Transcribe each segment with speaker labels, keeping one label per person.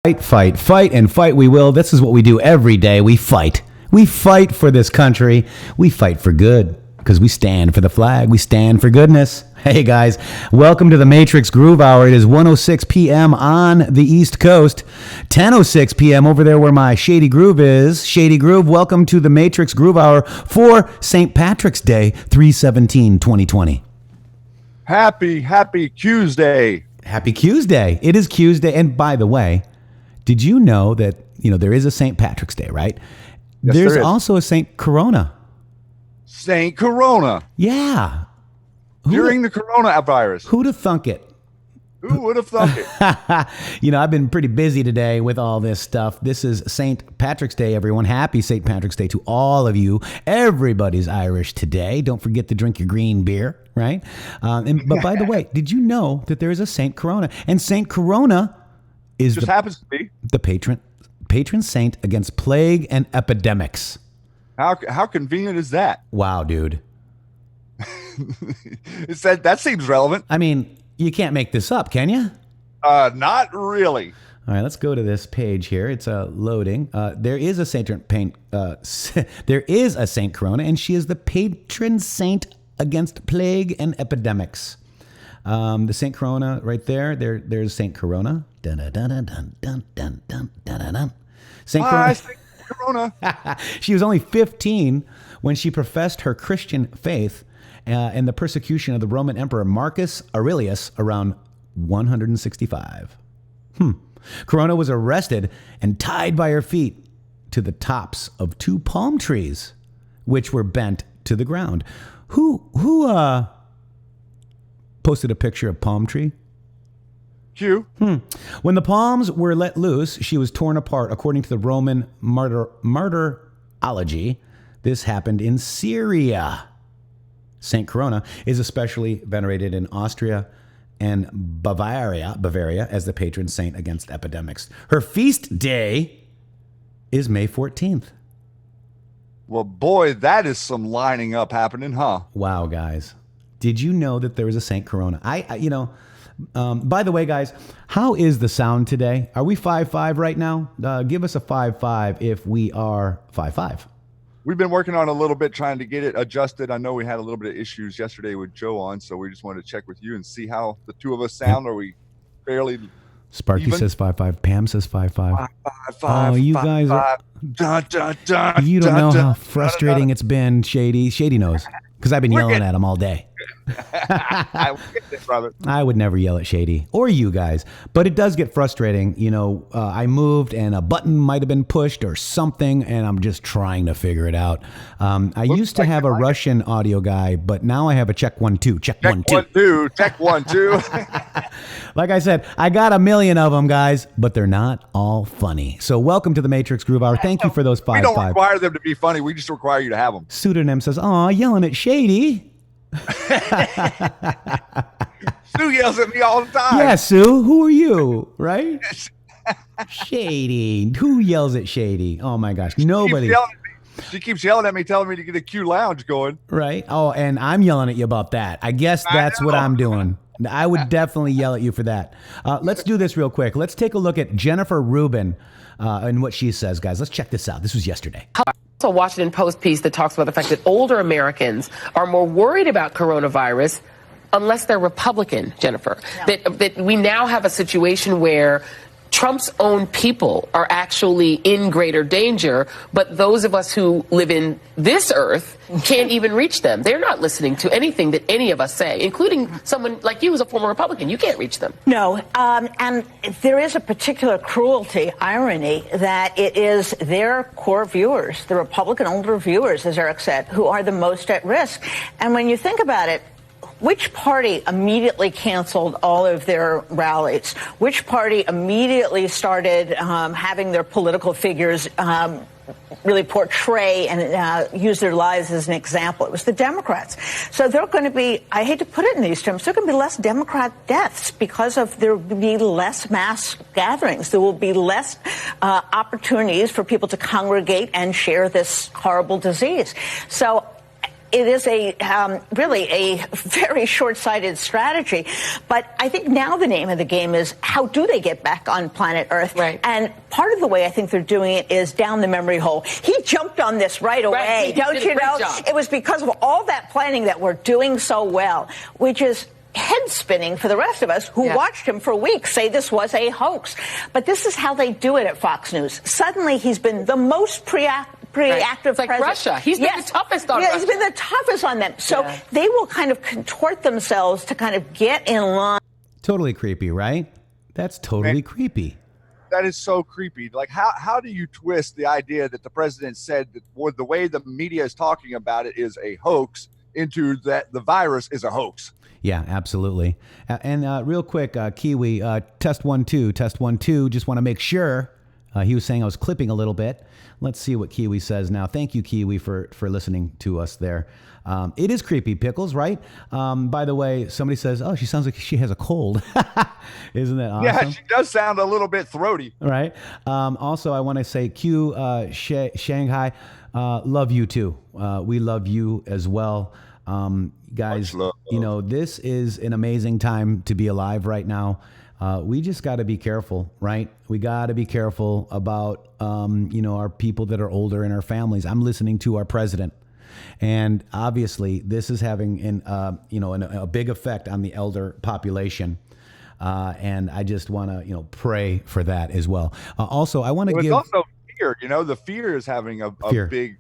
Speaker 1: Fight, fight, and fight we will. This is what we do every day. We fight. We fight for this country. We fight for good because we stand for the flag. We stand for goodness. Hey, guys. Welcome to the Matrixxx Groove Hour. It is 1:06 p.m. on the East Coast, 10:06 p.m. over there where my Shady Groove is. Shady Groove, welcome to the Matrixxx Groove Hour for St. Patrick's Day, 3/17/2020.
Speaker 2: Happy Tuesday.
Speaker 1: Happy Tuesday. It is Tuesday. And by the way, did you know that, there is a St. Patrick's Day, right?
Speaker 2: Yes,
Speaker 1: There's
Speaker 2: there is.
Speaker 1: also a St. Corona.
Speaker 2: St. Corona.
Speaker 1: Yeah.
Speaker 2: During the coronavirus.
Speaker 1: Who'd have thunk it?
Speaker 2: Who would have thunk it?
Speaker 1: I've been pretty busy today with all this stuff. This is St. Patrick's Day, everyone. Happy St. Patrick's Day to all of you. Everybody's Irish today. Don't forget to drink your green beer, right? But by the way, did you know that there is a St. Corona? And St. Corona is
Speaker 2: happens to be
Speaker 1: the patron saint against plague and epidemics.
Speaker 2: How convenient is that?
Speaker 1: Wow, dude.
Speaker 2: That seems relevant.
Speaker 1: I mean, you can't make this up, can you?
Speaker 2: Not really.
Speaker 1: All right, let's go to this page here. It's loading. There is a there is a Saint Corona, and she is the patron saint against plague and epidemics. The Saint Corona right there. There's Saint Corona. Dun dun dun dun dun dun dun dun dun. Saint Corona.
Speaker 2: Saint Corona.
Speaker 1: She was only 15 when she professed her Christian faith in the persecution of the Roman Emperor Marcus Aurelius around 165. Corona was arrested and tied by her feet to the tops of two palm trees, which were bent to the ground. Who posted a picture of palm tree?
Speaker 2: Q.
Speaker 1: When the palms were let loose, she was torn apart. According to the Roman martyrology, this happened in Syria. Saint Corona is especially venerated in Austria and Bavaria as the patron saint against epidemics. Her feast day is May 14th.
Speaker 2: Well, boy, that is some lining up happening, huh?
Speaker 1: Wow, guys. Did you know that there was a Saint Corona? By the way, guys, how is the sound today? Are we 5.5 right now? Give us a 5.5 if we are 5.5.
Speaker 2: We've been working on a little bit trying to get it adjusted. I know we had a little bit of issues yesterday with Joe on, so we just wanted to check with you and see how the two of us sound. Are we fairly
Speaker 1: Sparky
Speaker 2: even?
Speaker 1: Says 5.5. Pam says 5.5.
Speaker 2: 5.5.
Speaker 1: Oh, you guys are... You don't know how frustrating it's been, Shady. Shady knows, because I've been yelling at him all day. I would never yell at Shady or you guys, but it does get frustrating. I moved and a button might have been pushed or something, and I'm just trying to figure it out. I used to have a Russian audio guy, but now I have a check 1 2. Check 1 2.
Speaker 2: Check 1 2.
Speaker 1: Like I said, I got a million of them, guys, but they're not all funny. So welcome to the Matrixxx Groove Hour. Thank you for those 5.5.
Speaker 2: We don't require them to be funny. We just require you to have them.
Speaker 1: Pseudonym says, "Aw, yelling at Shady."
Speaker 2: Sue yells at me all the time.
Speaker 1: Yeah, Sue. Who are you? Right? Shady. Who yells at Shady? Oh my gosh, nobody.
Speaker 2: She keeps yelling at me, telling me to get a Q Lounge going.
Speaker 1: Right. Oh, and I'm yelling at you about that. I guess that's what I'm doing. I would definitely yell at you for that. Let's do this real quick. Let's take a look at Jennifer Rubin and what she says, guys. Let's check this out. This was yesterday.
Speaker 3: A Washington Post piece that talks about the fact that older Americans are more worried about coronavirus unless they're Republican, Jennifer. Yeah. That we now have a situation where Trump's own people are actually in greater danger, but those of us who live in this earth can't even reach them. They're not listening to anything that any of us say, including someone like you who's a former Republican. You can't reach them.
Speaker 4: No, and there is a particular cruelty, irony, that it is their core viewers, the Republican older viewers, as Eric said, who are the most at risk. And when you think about it, which party immediately canceled all of their rallies? Which party immediately started having their political figures really portray and use their lives as an example? It was the Democrats. So there are going to be, I hate to put it in these terms, there are going to be less Democrat deaths because there will be less mass gatherings. There will be less opportunities for people to congregate and share this horrible disease. So it is really a very short-sighted strategy. But I think now the name of the game is, how do they get back on planet Earth?
Speaker 3: Right.
Speaker 4: And part of the way I think they're doing it is down the memory hole. He jumped on this right away.
Speaker 3: Right.
Speaker 4: Don't you know?
Speaker 3: Job.
Speaker 4: It was because of all that planning that we're doing so well, which is head spinning for the rest of us who watched him for weeks say this was a hoax. But this is how they do it at Fox News. Suddenly he's been the most preactive
Speaker 3: It's like
Speaker 4: president.
Speaker 3: Russia. He's been the toughest on Russia.
Speaker 4: He's been the toughest on them. So they will kind of contort themselves to kind of get in line.
Speaker 1: Totally creepy, right? That's totally creepy.
Speaker 2: That is so creepy. Like, how do you twist the idea that the president said that, or the way the media is talking about it, is a hoax, into that the virus is a hoax?
Speaker 1: Yeah, absolutely. And real quick, Kiwi, test 1 2, test 1 2. Just want to make sure. He was saying I was clipping a little bit. Let's see what Kiwi says now. Thank you, Kiwi, for listening to us there. It is creepy, Pickles, right? By the way, somebody says, oh, she sounds like she has a cold. Isn't that awesome?
Speaker 2: Yeah, she does sound a little bit throaty.
Speaker 1: Right. Also, I want to say, Shanghai, love you too. We love you as well. Guys, you know, this is an amazing time to be alive right now. We just got to be careful, right? We got to be careful about, our people that are older in our families. I'm listening to our president, and obviously this is having a big effect on the elder population. And I just want to, pray for that as well. Also, I want to give
Speaker 2: also fear. The fear is having a big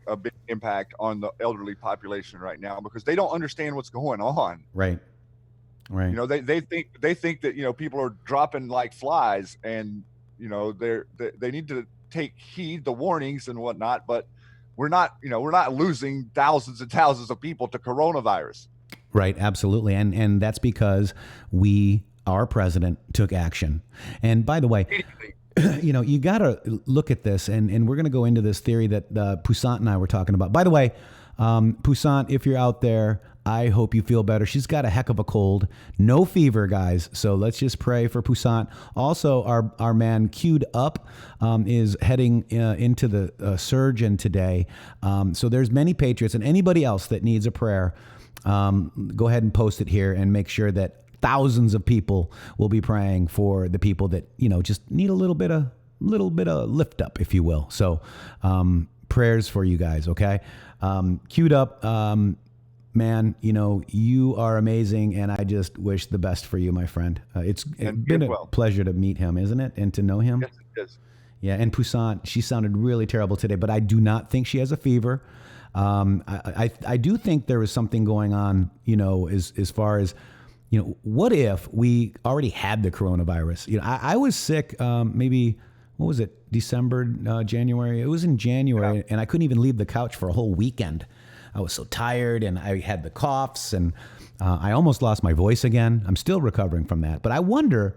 Speaker 2: impact on the elderly population right now, because they don't understand what's going on.
Speaker 1: Right. Right.
Speaker 2: They think that people are dropping like flies, and they need to take heed the warnings and whatnot. But we're not losing thousands and thousands of people to coronavirus.
Speaker 1: Right. Absolutely. And that's because our president took action. And by the way, you got to look at this, and we're going to go into this theory that Poussant and I were talking about. By the way, Poussant, if you're out there, I hope you feel better. She's got a heck of a cold. No fever, guys. So let's just pray for Poussant. Also, our man Queued Up is heading into the surgeon today. So there's many Patriots, and anybody else that needs a prayer, go ahead and post it here and make sure that thousands of people will be praying for the people that, just need a little bit of lift up, if you will. So prayers for you guys, okay? Queued Up, man, you are amazing, and I just wish the best for you, my friend. It's been a pleasure to meet him, isn't it? And to know him.
Speaker 2: Yes, it is.
Speaker 1: Yeah, and Poussant, she sounded really terrible today, but I do not think she has a fever. I do think there is something going on, as far as, what if we already had the coronavirus? I was sick, maybe, what was it, December, January? It was in January, and I couldn't even leave the couch for a whole weekend. I was so tired, and I had the coughs, and I almost lost my voice again. I'm still recovering from that, but I wonder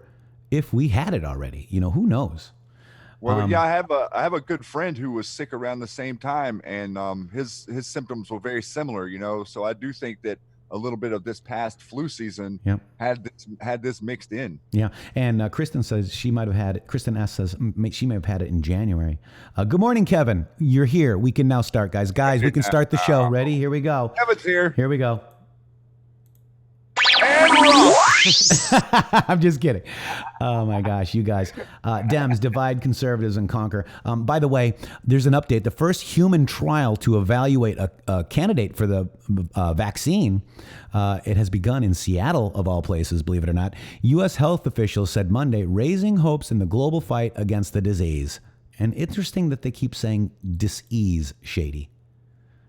Speaker 1: if we had it already. Who knows?
Speaker 2: Well, I have a good friend who was sick around the same time, and his symptoms were very similar. So I do think that a little bit of this past flu season had this mixed in. Yeah,
Speaker 1: and Kristen says she might have had it. Kristen S says she may have had it in January. Good morning, Kevin. You're here. We can now start, guys. Guys, we can start the show. Ready? Here we go.
Speaker 2: Kevin's here.
Speaker 1: Here we go.
Speaker 2: And we're off.
Speaker 1: I'm just kidding. Oh my gosh, you guys. Dems divide conservatives and conquer. By the way, there's an update. The first human trial to evaluate a candidate for the vaccine, it has begun in Seattle, of all places, believe it or not. U.S. health officials said Monday, raising hopes in the global fight against the disease. And interesting that they keep saying dis-ease, Shady.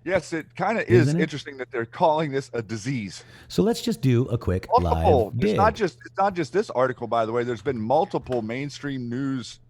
Speaker 2: Yes, it kind of is interesting that they're calling this a disease.
Speaker 1: So let's just do a quick live dig.
Speaker 2: It's not just this article, by the way. There's been multiple mainstream news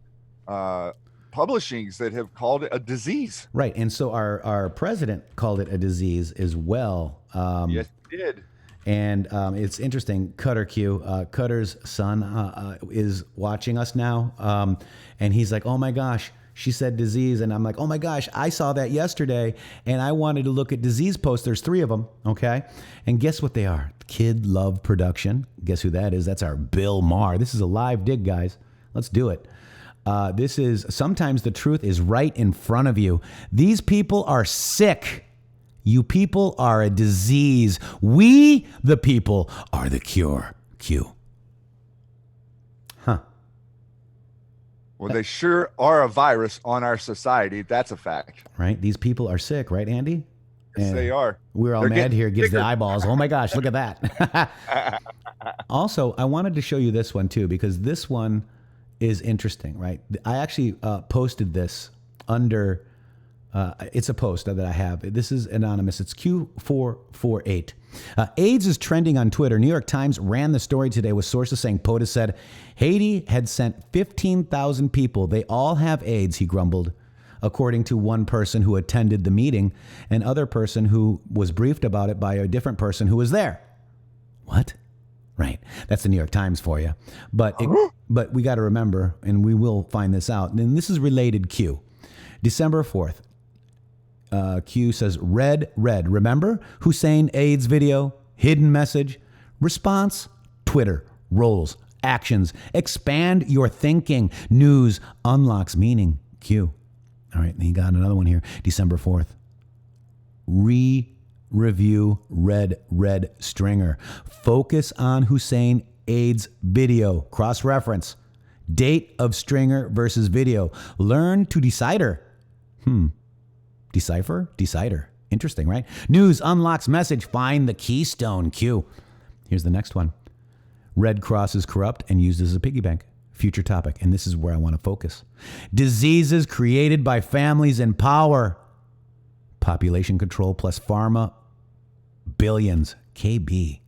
Speaker 2: publishings that have called it a disease.
Speaker 1: Right, and so our president called it a disease as well.
Speaker 2: Yes, he did.
Speaker 1: And it's interesting. Cutter Q, Cutter's son is watching us now, and he's like, "Oh my gosh." She said disease, and I'm like, oh my gosh, I saw that yesterday, and I wanted to look at disease posts. There's 3 of them, okay? And guess what they are? Kid Love Production. Guess who that is? That's our Bill Maher. This is a live dig, guys. Let's do it. This is, sometimes the truth is right in front of you. These people are sick. You people are a disease. We, the people, are the cure. Q. Huh.
Speaker 2: Well, they sure are a virus on our society. That's a fact.
Speaker 1: Right? These people are sick, right, Andy?
Speaker 2: Yes, they are.
Speaker 1: We're all
Speaker 2: They're
Speaker 1: mad
Speaker 2: getting
Speaker 1: here. Gives the
Speaker 2: bigger.
Speaker 1: eyeballs. Oh my gosh, look at that. Also, I wanted to show you this one too, because this one is interesting, right? I actually posted this under, it's a post that I have. This is anonymous. It's Q448. AIDS is trending on Twitter. New York Times ran the story today with sources saying POTUS said Haiti had sent 15,000 people. They all have AIDS, he grumbled, according to one person who attended the meeting, and other person who was briefed about it by a different person who was there. What? Right. That's the New York Times for you. But we got to remember, and we will find this out, and this is related Q. December 4th. Q says, red. Remember Hussein AIDS video? Hidden message? Response? Twitter. Roles. Actions. Expand your thinking. News unlocks meaning. Q. All right. Then you got another one here. December 4th. Review red stringer. Focus on Hussein AIDS video. Cross-reference. Date of stringer versus video. Learn to decider. Decider. Interesting, right? News unlocks message. Find the keystone. Q. Here's the next one. Red Cross is corrupt and used as a piggy bank. Future topic. And this is where I want to focus. Diseases created by families in power. Population control plus pharma. Billions. KB.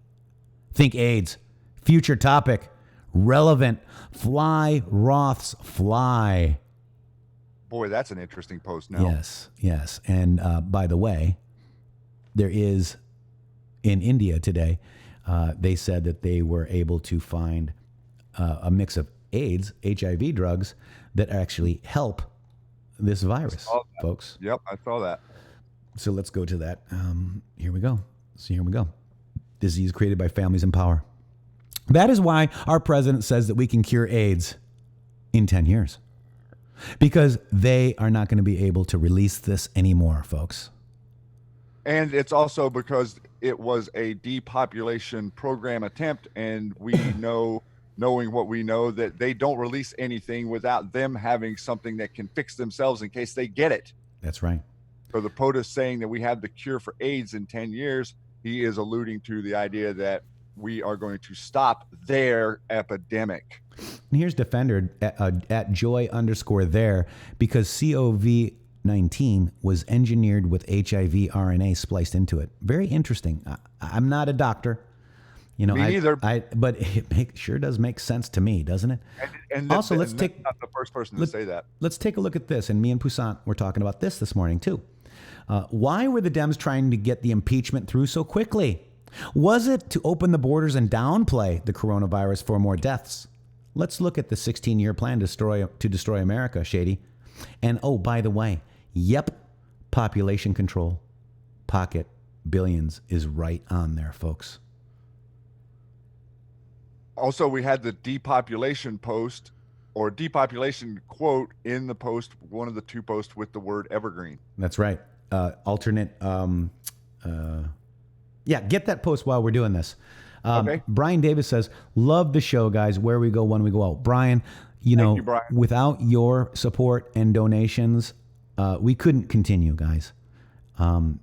Speaker 1: Think AIDS. Future topic. Relevant. Fly Roths fly.
Speaker 2: Boy, that's an interesting post now.
Speaker 1: Yes. And by the way, there is, in India today, they said that they were able to find a mix of AIDS, HIV drugs that actually help this virus, folks.
Speaker 2: Yep, I saw that.
Speaker 1: So let's go to that. Here we go. Disease created by families in power. That is why our president says that we can cure AIDS in 10 years. Because they are not going to be able to release this anymore, folks.
Speaker 2: And it's also because it was a depopulation program attempt, and we knowing what we know, that they don't release anything without them having something that can fix themselves in case they get it.
Speaker 1: That's right.
Speaker 2: So the POTUS saying that we have the cure for AIDS in 10 years, he is alluding to the idea that we are going to stop their epidemic.
Speaker 1: And here's Defender at joy_there, because COVID-19 was engineered with HIV RNA spliced into it. Very interesting. I'm not a doctor. Me
Speaker 2: neither.
Speaker 1: But it sure does make sense to me, doesn't it?
Speaker 2: And
Speaker 1: also,
Speaker 2: let's take not the first person to say that.
Speaker 1: Let's take a look at this. And me and Poussaint were talking about this morning too. Why were the Dems trying to get the impeachment through so quickly? Was it to open the borders and downplay the coronavirus for more deaths? Let's look at the 16-year plan to destroy America, Shady. And oh, by the way, population control, pocket billions is right on there, folks.
Speaker 2: Also, we had the depopulation post or depopulation quote in the post, one of the two posts with the word evergreen.
Speaker 1: That's right. Alternate. Get that post while we're doing this.
Speaker 2: Okay.
Speaker 1: Brian Davis says, love the show, guys. Where we go, when we go out. Brian,
Speaker 2: Thank you, Brian.
Speaker 1: Without your support and donations, we couldn't continue, guys.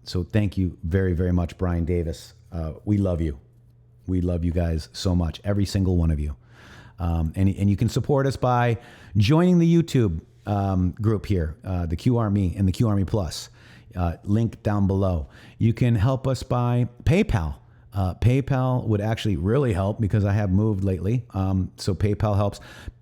Speaker 1: So thank you very, very much, Brian Davis. We love you. We love you guys so much, every single one of you. And you can support us by joining the YouTube group here, the Q Army and the Q Army Plus. Link down below. You can help us by PayPal. PayPal would actually really help because I have moved lately. So PayPal helps.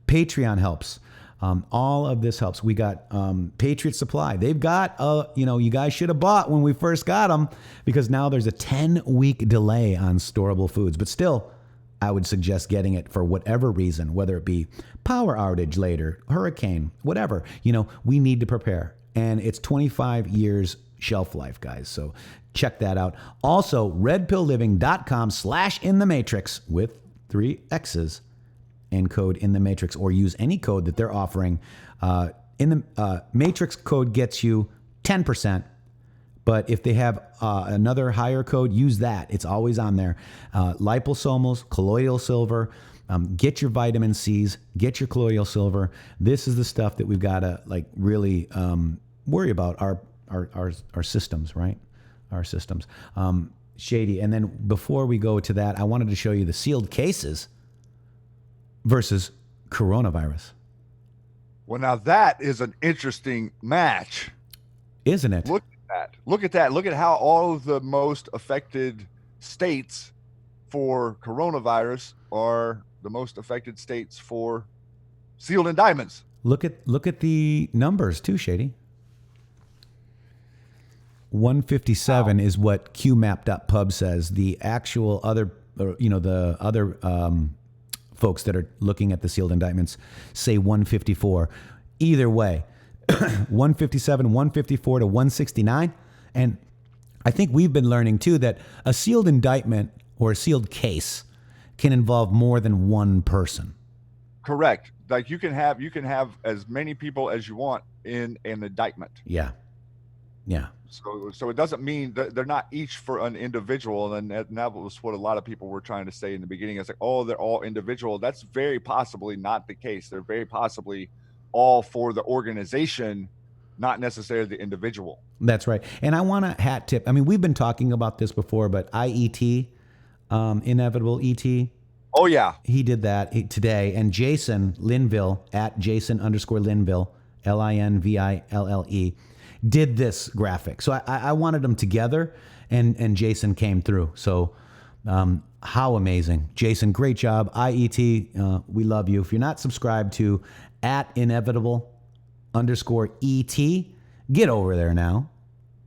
Speaker 1: Patreon helps. All of this helps. We got Patriots Supply. They've got, you guys should have bought when we first got them, because now there's a 10-week delay on storable foods. But still, I would suggest getting it for whatever reason, whether it be power outage later, hurricane, whatever. We need to prepare. And it's 25 years shelf life, guys. So check that out. Also, redpillliving.com/intheMatrixx with 3 X's and code intheMatrixx, or use any code that they're offering. In the Matrix code gets you 10%, But if they have another higher code, use that. It's always on there. Liposomals, colloidal silver. Get your vitamin C's. Get your colloidal silver. This is the stuff that we've got to like really worry about our systems, right? Our systems. Shady. And then before we go to that, I wanted to show you the sealed cases versus coronavirus.
Speaker 2: Well, now that is an interesting match,
Speaker 1: isn't it?
Speaker 2: Look at that. Look at how all of the most affected states for coronavirus are the most affected states for sealed indictments.
Speaker 1: Look at the numbers too, Shady. 157 is what QMap.pub says. The actual other, the other folks that are looking at the sealed indictments say 154. Either way, 157, 154 to 169. And I think we've been learning too that a sealed indictment or a sealed case can involve more than one person.
Speaker 2: Correct. Like you can have as many people as you want in an indictment.
Speaker 1: Yeah. Yeah.
Speaker 2: So it doesn't mean that they're not each for an individual. And that was what a lot of people were trying to say in the beginning. It's like, oh, they're all individual. That's very possibly not the case. They're very possibly all for the organization, not necessarily the individual.
Speaker 1: That's right. And I want a hat tip. I mean, we've been talking about this before, but IET, Inevitable ET.
Speaker 2: Oh, yeah.
Speaker 1: He did that today. And Jason Linville, at Jason_Linville, LINVILLE, did this graphic. So I wanted them together, and Jason came through. So how amazing. Jason, great job. IET, we love you. If you're not subscribed to at Inevitable_ET, get over there now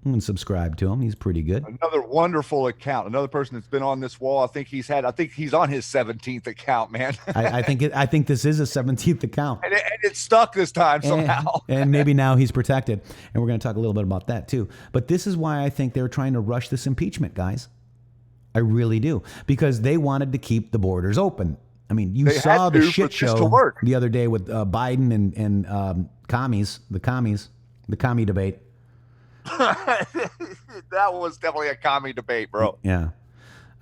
Speaker 1: and subscribe to him. He's pretty good.
Speaker 2: Another wonderful account. Another person that's been on this wall. I think he's on his 17th account, man.
Speaker 1: I think this is a 17th account.
Speaker 2: And it stuck this time somehow.
Speaker 1: And maybe now he's protected. And we're going to talk a little bit about that too. But this is why I think they're trying to rush this impeachment, guys. I really do. Because they wanted to keep the borders open. I mean, you saw the shit show the other day with Biden and the commie debate.
Speaker 2: That was definitely a commie debate, bro.
Speaker 1: Yeah.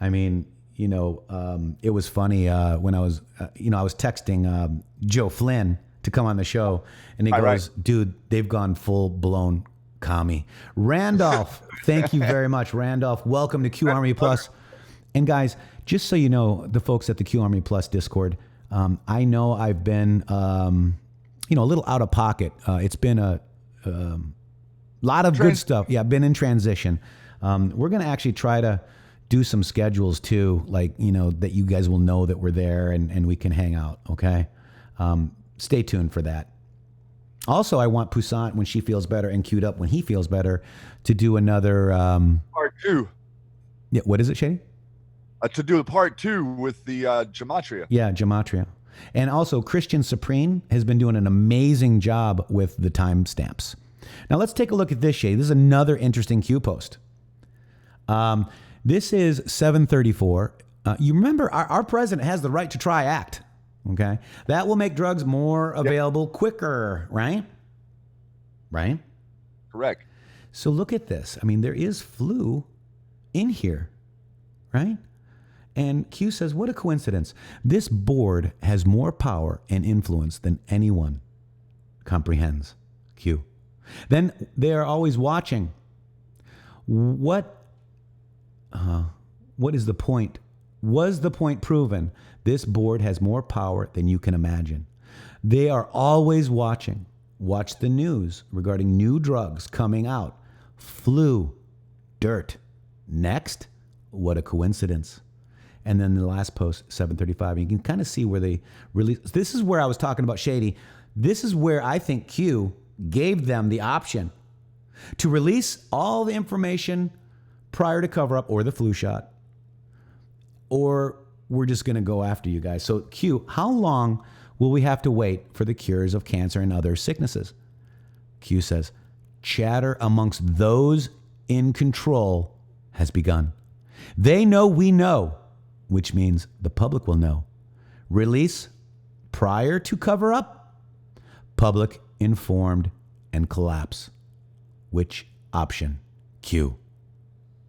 Speaker 1: I mean, it was funny when I was texting Joe Flynn to come on the show, and he goes, dude, they've gone full blown commie. Randolph, thank you very much. Randolph, welcome to Q Army Plus. And guys, just so you know, the folks at the Q Army Plus Discord, I know I've been, a little out of pocket. It's been a lot of good stuff. Yeah, been in transition. We're going to actually try to do some schedules too, like, that you guys will know that we're there and we can hang out. Okay. Stay tuned for that. Also, I want Poussaint, when she feels better, and Queued Up when he feels better, to do another
Speaker 2: part 2.
Speaker 1: Yeah. What is it, Shady?
Speaker 2: To do a part 2 with the gematria.
Speaker 1: Yeah. Gematria. And also Christian Supreme has been doing an amazing job with the timestamps. Now let's take a look at this, Shady. This is another interesting Q post. This is 734. You remember our president has the right to try act. Okay. That will make drugs more available quicker, right? Right?
Speaker 2: Correct.
Speaker 1: So look at this. I mean, there is flu in here, right? And Q says, what a coincidence. This board has more power and influence than anyone comprehends. Q. Then they are always watching. What is the point? Was the point proven? This board has more power than you can imagine. They are always watching. Watch the news regarding new drugs coming out. Flu. Dirt. Next. What a coincidence. And then the last post, 735. You can kind of see where they release. This is where I was talking about Shady. This is where I think Q gave them the option to release all the information prior to cover up or the flu shot, or we're just going to go after you guys. So Q, how long will we have to wait for the cures of cancer and other sicknesses? Q says, chatter amongst those in control has begun. They know we know, which means the public will know. Release prior to cover up, public informed, and collapse. Which option? Q.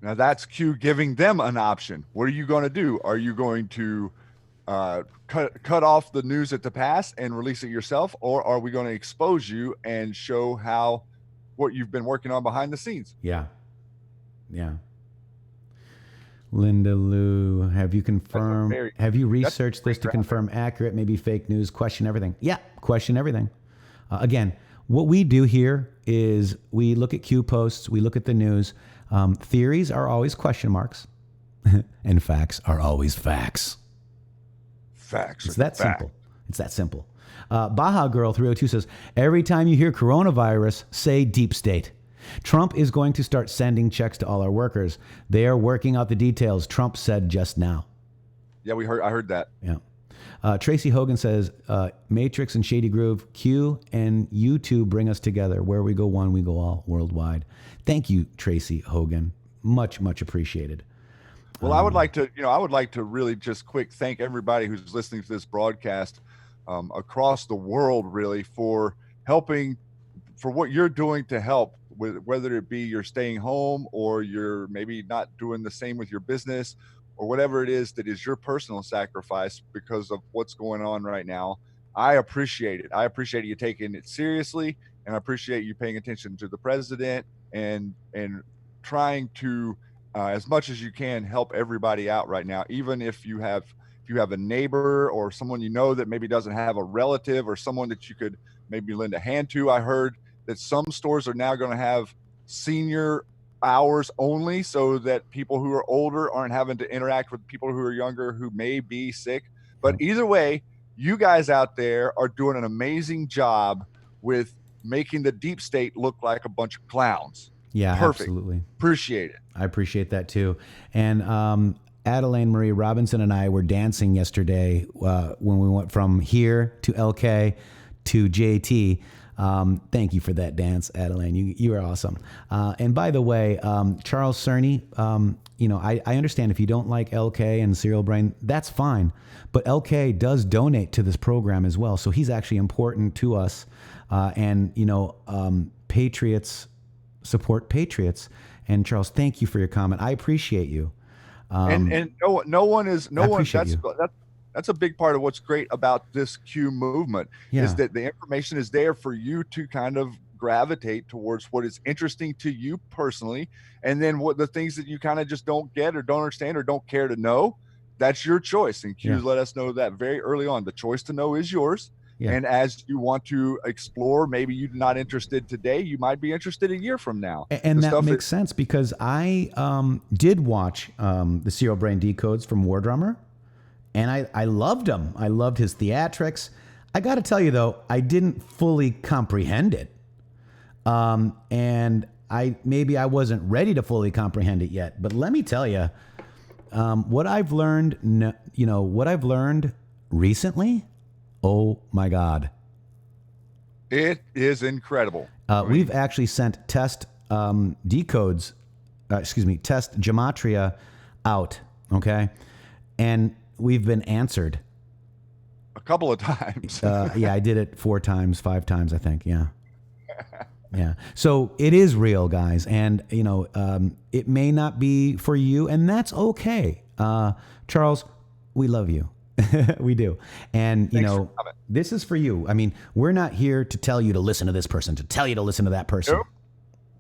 Speaker 2: Now that's Q giving them an option. What are you going to do? Are you going to cut off the news at the pass and release it yourself, or are we going to expose you and show what you've been working on behind the scenes?
Speaker 1: Yeah. Linda Lou, have you researched this to confirm accurate, maybe fake news? Question everything. Yeah, question everything. Again, what we do here is we look at Q posts, we look at the news. Theories are always question marks, and facts are always facts.
Speaker 2: Facts.
Speaker 1: It's that simple. It's that simple. Baja Girl 302 says, every time you hear coronavirus, say deep state. Trump is going to start sending checks to all our workers. They are working out the details, Trump said just now.
Speaker 2: Yeah, I heard that.
Speaker 1: Yeah. Tracy Hogan says, Matrixxx and Shady Groove, Q and you two bring us together. Where we go one, we go all, worldwide. Thank you, Tracy Hogan. Much, much appreciated.
Speaker 2: Well, I would like to really just quick thank everybody who's listening to this broadcast across the world, really, for what you're doing to help, with whether it be you're staying home or you're maybe not doing the same with your business or whatever it is that is your personal sacrifice because of what's going on right now. I appreciate it. I appreciate you taking it seriously, and I appreciate you paying attention to the president and trying to, as much as you can, help everybody out right now. Even if you have a neighbor or someone you know that maybe doesn't have a relative or someone that you could maybe lend a hand to. I heard that some stores are now going to have senior hours only, so that people who are older aren't having to interact with people who are younger who may be sick. But either way, you guys out there are doing an amazing job with making the deep state look like a bunch of clowns.
Speaker 1: Yeah,
Speaker 2: perfect.
Speaker 1: Absolutely.
Speaker 2: Appreciate it.
Speaker 1: I appreciate that too. And Adeline Marie Robinson and I were dancing yesterday when we went from here to LK to JT. Thank you for that dance, Adeline. You are awesome. And by the way, Charles Cerny, I understand if you don't like LK and Serial Brain, that's fine. But LK does donate to this program as well. So he's actually important to us. Patriots support Patriots. And Charles, thank you for your comment. I appreciate you.
Speaker 2: That's a big part of what's great about this Q movement is that the information is there for you to kind of gravitate towards what is interesting to you personally. And then what the things that you kind of just don't get or don't understand or don't care to know, that's your choice. And Q's let us know that very early on. The choice to know is yours. Yeah. And as you want to explore, maybe you're not interested today, you might be interested a year from now.
Speaker 1: And that makes sense because I did watch the Serial Brain Decodes from War Drummer, and I loved him. I loved his theatrics. I got to tell you, though, I didn't fully comprehend it. And I wasn't ready to fully comprehend it yet. But let me tell you, what I've learned, what I've learned recently, oh my God.
Speaker 2: It is incredible.
Speaker 1: We've actually sent test decodes, test gematria out, okay? And we've been answered.
Speaker 2: A couple of times.
Speaker 1: I did it 4 times, 5 times, I think, yeah. Yeah. So it is real, guys. And, it may not be for you, and that's okay. Charles, we love you. We do. And, this is for you. I mean, we're not here to tell you to listen to this person, to tell you to listen to that person.
Speaker 2: Nope.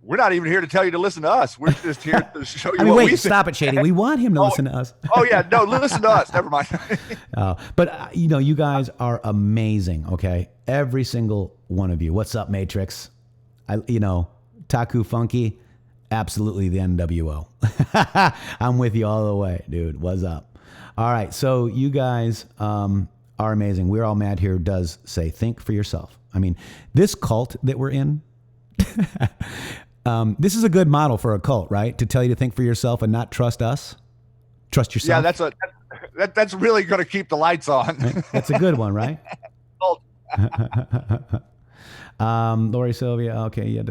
Speaker 2: We're not even here to tell you to listen to us. We're just here to show you what we think.
Speaker 1: Stop it, Shady. We want him to listen to us.
Speaker 2: Oh, yeah. No, listen to us. Never mind.
Speaker 1: But, you guys are amazing, okay? Every single one of you. What's up, Matrixxx? Taku Funky, absolutely the NWO. I'm with you all the way, dude. What's up? All right, so you guys are amazing. We're All Mad here does say, think for yourself. I mean, this cult that we're in, this is a good model for a cult, right? To tell you to think for yourself and not trust us. Trust yourself.
Speaker 2: Yeah, that's really going to keep the lights on.
Speaker 1: Right? That's a good one, right? Lori Sylvia. Okay. Yeah.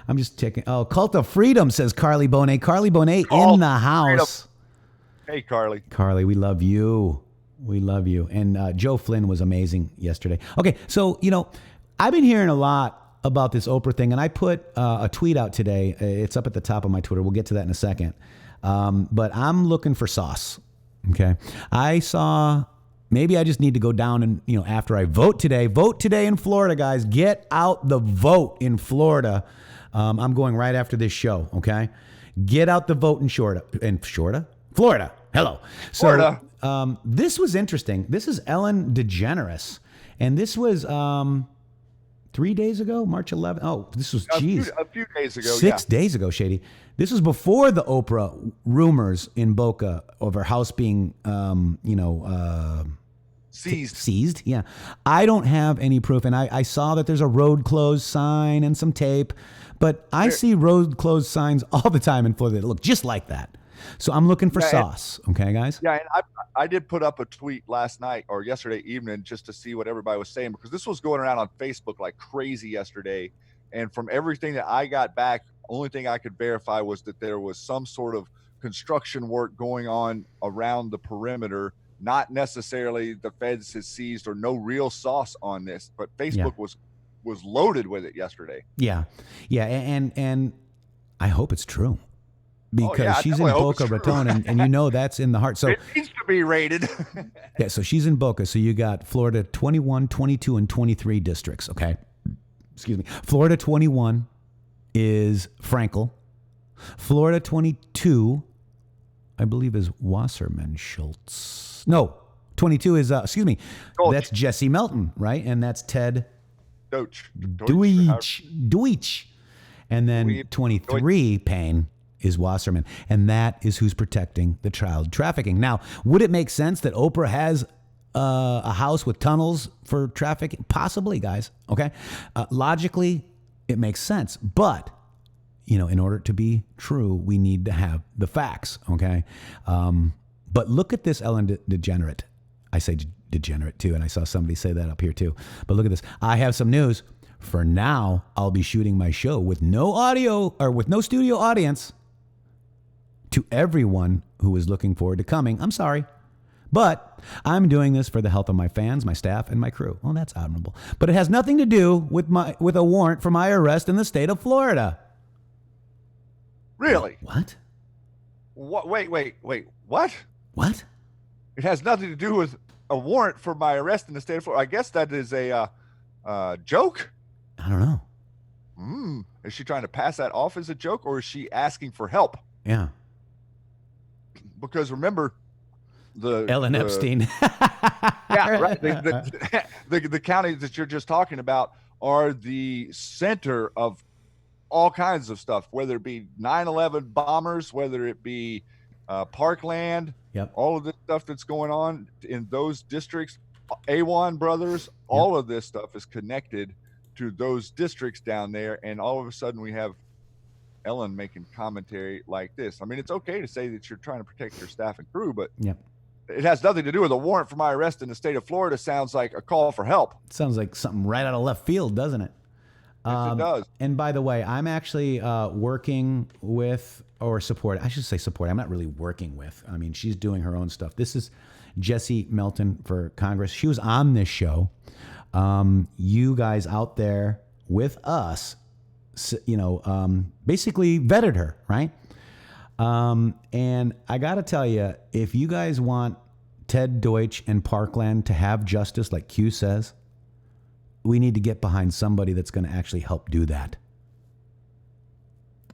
Speaker 1: I'm just checking. Oh, Cult of Freedom, says Carly Bonet. Carly Bonet in the house.
Speaker 2: Hey, Carly.
Speaker 1: Carly, we love you. We love you. And Joe Flynn was amazing yesterday. Okay. So, I've been hearing a lot about this Oprah thing, and I put a tweet out today. It's up at the top of my Twitter. We'll get to that in a second. But I'm looking for sauce. Okay. I saw, maybe I just need to go down and, after I vote today in Florida, guys, get out the vote in Florida. I'm going right after this show. Okay. Get out the vote in Florida. Hello.
Speaker 2: Florida.
Speaker 1: So, this was interesting. This is Ellen DeGeneres. And this was, 3 days ago, March 11th. Oh, this was,
Speaker 2: a few days ago.
Speaker 1: 6 days ago, Shady. This was before the Oprah rumors in Boca of her house being, seized. Yeah. I don't have any proof. And I saw that there's a road closed sign and some tape, but I see road closed signs all the time in Florida that look just like that. So I'm looking for sauce. Okay, guys?
Speaker 2: Yeah, and I did put up a tweet last night or yesterday evening just to see what everybody was saying, because this was going around on Facebook like crazy yesterday. And from everything that I got back, only thing I could verify was that there was some sort of construction work going on around the perimeter, not necessarily the feds has seized or no real sauce on this, but Facebook was loaded with it yesterday.
Speaker 1: Yeah. Yeah. And I hope it's true. Because she's in Boca Raton, and that's in the heart. So
Speaker 2: it needs to be rated.
Speaker 1: Yeah, so she's in Boca. So you got Florida 21, 22, and 23 districts, okay? Excuse me. Florida 21 is Frankel. Florida 22, I believe, is Wasserman Schultz. No, 22 is, that's Jesse Melton, right? And that's Ted Deutsch. And then 23, Payne, is Wasserman, and that is who's protecting the child trafficking. Now, would it make sense that Oprah has a house with tunnels for trafficking? Possibly, guys. Okay, logically, it makes sense, but in order to be true, we need to have the facts. Okay, but look at this, Ellen DeGenerate. I say degenerate too, and I saw somebody say that up here too. But look at this. I have some news. For now, I'll be shooting my show with no audio or with no studio audience. To everyone who is looking forward to coming, I'm sorry, but I'm doing this for the health of my fans, my staff, and my crew. Well, that's admirable, but it has nothing to do with a warrant for my arrest in the state of Florida.
Speaker 2: Really?
Speaker 1: What?
Speaker 2: Wait. What?
Speaker 1: What?
Speaker 2: It has nothing to do with a warrant for my arrest in the state of Florida. I guess that is a joke.
Speaker 1: I don't know.
Speaker 2: Is she trying to pass that off as a joke, or is she asking for help?
Speaker 1: Yeah.
Speaker 2: Because remember,
Speaker 1: Ellen Epstein.
Speaker 2: Yeah, right. The counties that you're just talking about are the center of all kinds of stuff, whether it be 9/11 bombers, whether it be Parkland, all of this stuff that's going on in those districts. A1 brothers, all of this stuff is connected to those districts down there, and all of a sudden we have Ellen making commentary like this. I mean, it's okay to say that you're trying to protect your staff and crew, but it has nothing to do with a warrant for my arrest in the state of Florida. Sounds like a call for help.
Speaker 1: It sounds like something right out of left field, doesn't it?
Speaker 2: Yes, it does.
Speaker 1: And by the way, I'm actually working with, or support, I should say support. I'm not really working with. I mean, she's doing her own stuff. This is Jesse Melton for Congress. She was on this show. You guys out there with us, basically vetted her, right? And I got to tell you, if you guys want Ted Deutsch and Parkland to have justice like Q says, we need to get behind somebody that's going to actually help do that.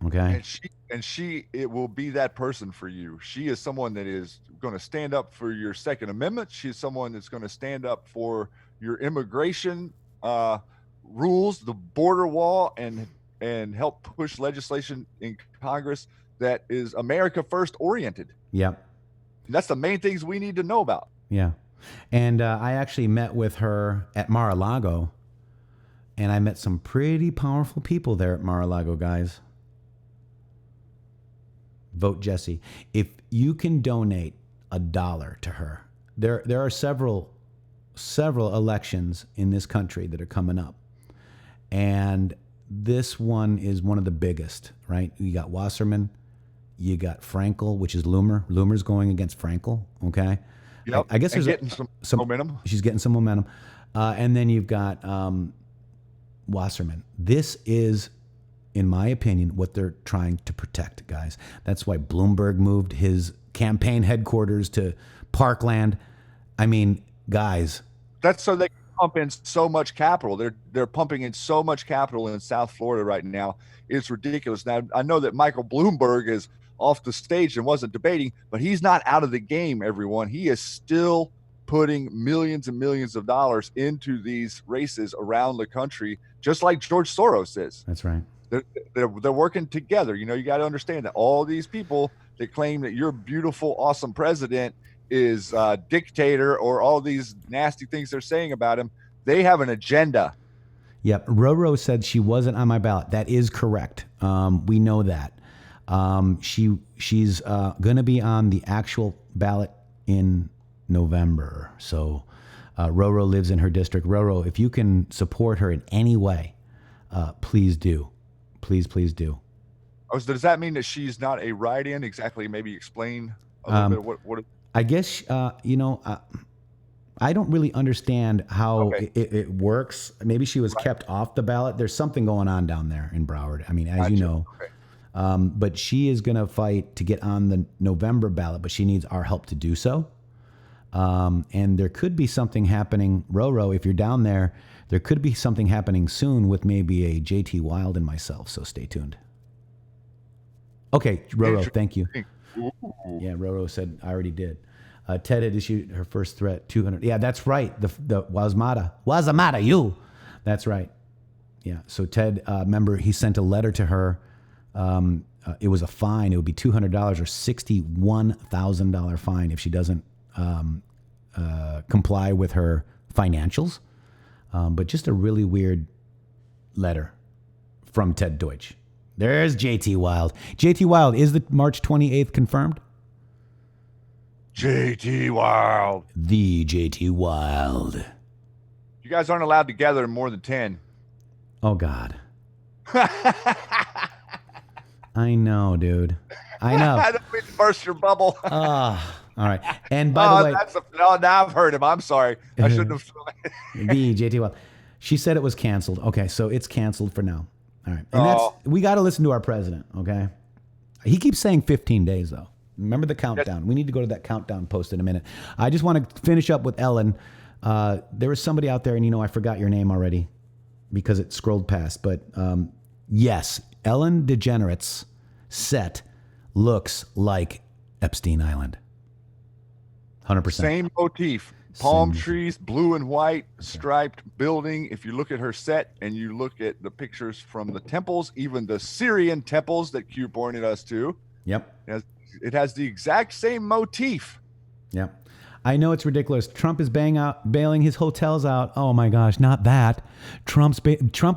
Speaker 1: Okay?
Speaker 2: And it will be that person for you. She is someone that is going to stand up for your Second Amendment. She's someone that's going to stand up for your immigration rules, the border wall, and help push legislation in Congress that is America first oriented.
Speaker 1: Yeah.
Speaker 2: And that's the main things we need to know about.
Speaker 1: Yeah. And I actually met with her at Mar-a-Lago, and I met some pretty powerful people there at Mar-a-Lago, guys. Vote Jesse. If you can donate $1 to her, there are several elections in this country that are coming up. And this one is one of the biggest, right? You got Wasserman, you got Frankel, which is Loomer. Loomer's going against Frankel, okay?
Speaker 2: Yep.
Speaker 1: I guess there's
Speaker 2: getting some momentum.
Speaker 1: She's getting some momentum. And then you've got Wasserman. This is, in my opinion, what they're trying to protect, guys. That's why Bloomberg moved his campaign headquarters to Parkland. I mean, guys.
Speaker 2: That's so they can pump in so much capital. They're pumping in so much capital in South Florida right now. It's ridiculous. Now, I know that Michael Bloomberg is off the stage and wasn't debating, but he's not out of the game, everyone. He is still putting millions and millions of dollars into these races around the country, just like George Soros is.
Speaker 1: That's right.
Speaker 2: They're working together. You know, you got to understand that all these people that claim that your beautiful, awesome president is a dictator or all these nasty things they're saying about him, they have an agenda.
Speaker 1: Yep. Roro said she wasn't on my ballot. That is correct. We know that. She's going to be on the actual ballot in November. So Roro lives in her district. Roro, if you can support her in any way, please do. Please do.
Speaker 2: Oh, so does that mean that she's not a write-in? Exactly. Maybe explain a little bit of what
Speaker 1: I guess, I don't really understand how it works. Maybe she was kept off the ballot. There's something going on down there in Broward. I mean, as you know. Okay. But she is going to fight to get on the November ballot, but she needs our help to do so. And there could be something happening, Roro, if you're down there, there could be something happening soon with maybe a JT Wild and myself, so stay tuned. Okay, Roro, thank you. Yeah, Roro said, I already did. Ted had issued her first threat, 200. Yeah, that's right. The Wazamata, you. That's right. Yeah, so Ted, remember, he sent a letter to her. It was a fine. It would be $200 or $61,000 fine if she doesn't comply with her financials. But just a really weird letter from Ted Deutsch. There's JT Wild. JT Wild, is the March 28th confirmed?
Speaker 2: JT Wild.
Speaker 1: The JT Wild.
Speaker 2: You guys aren't allowed to gather more than 10.
Speaker 1: Oh, God. I know, dude. I know.
Speaker 2: I don't mean to burst your bubble.
Speaker 1: All right. And by the way.
Speaker 2: Now I've heard him. I'm sorry. I shouldn't have.
Speaker 1: The JT Wild. She said it was canceled. Okay, so it's canceled for now. All right. And we got to listen to our president, okay? He keeps saying 15 days, though. Remember the countdown. We need to go to that countdown post in a minute. I just want to finish up with Ellen. There was somebody out there, and I forgot your name already because it scrolled past. But yes, Ellen DeGeneres' set looks like Epstein Island. 100%.
Speaker 2: Same motif. Palm trees, blue and white, striped building. If you look at her set and you look at the pictures from the temples, even the Syrian temples that Q pointed us to. Yep. It has the exact same motif.
Speaker 1: Yep. I know it's ridiculous. Trump is bailing his hotels out. Oh my gosh, not that. Trump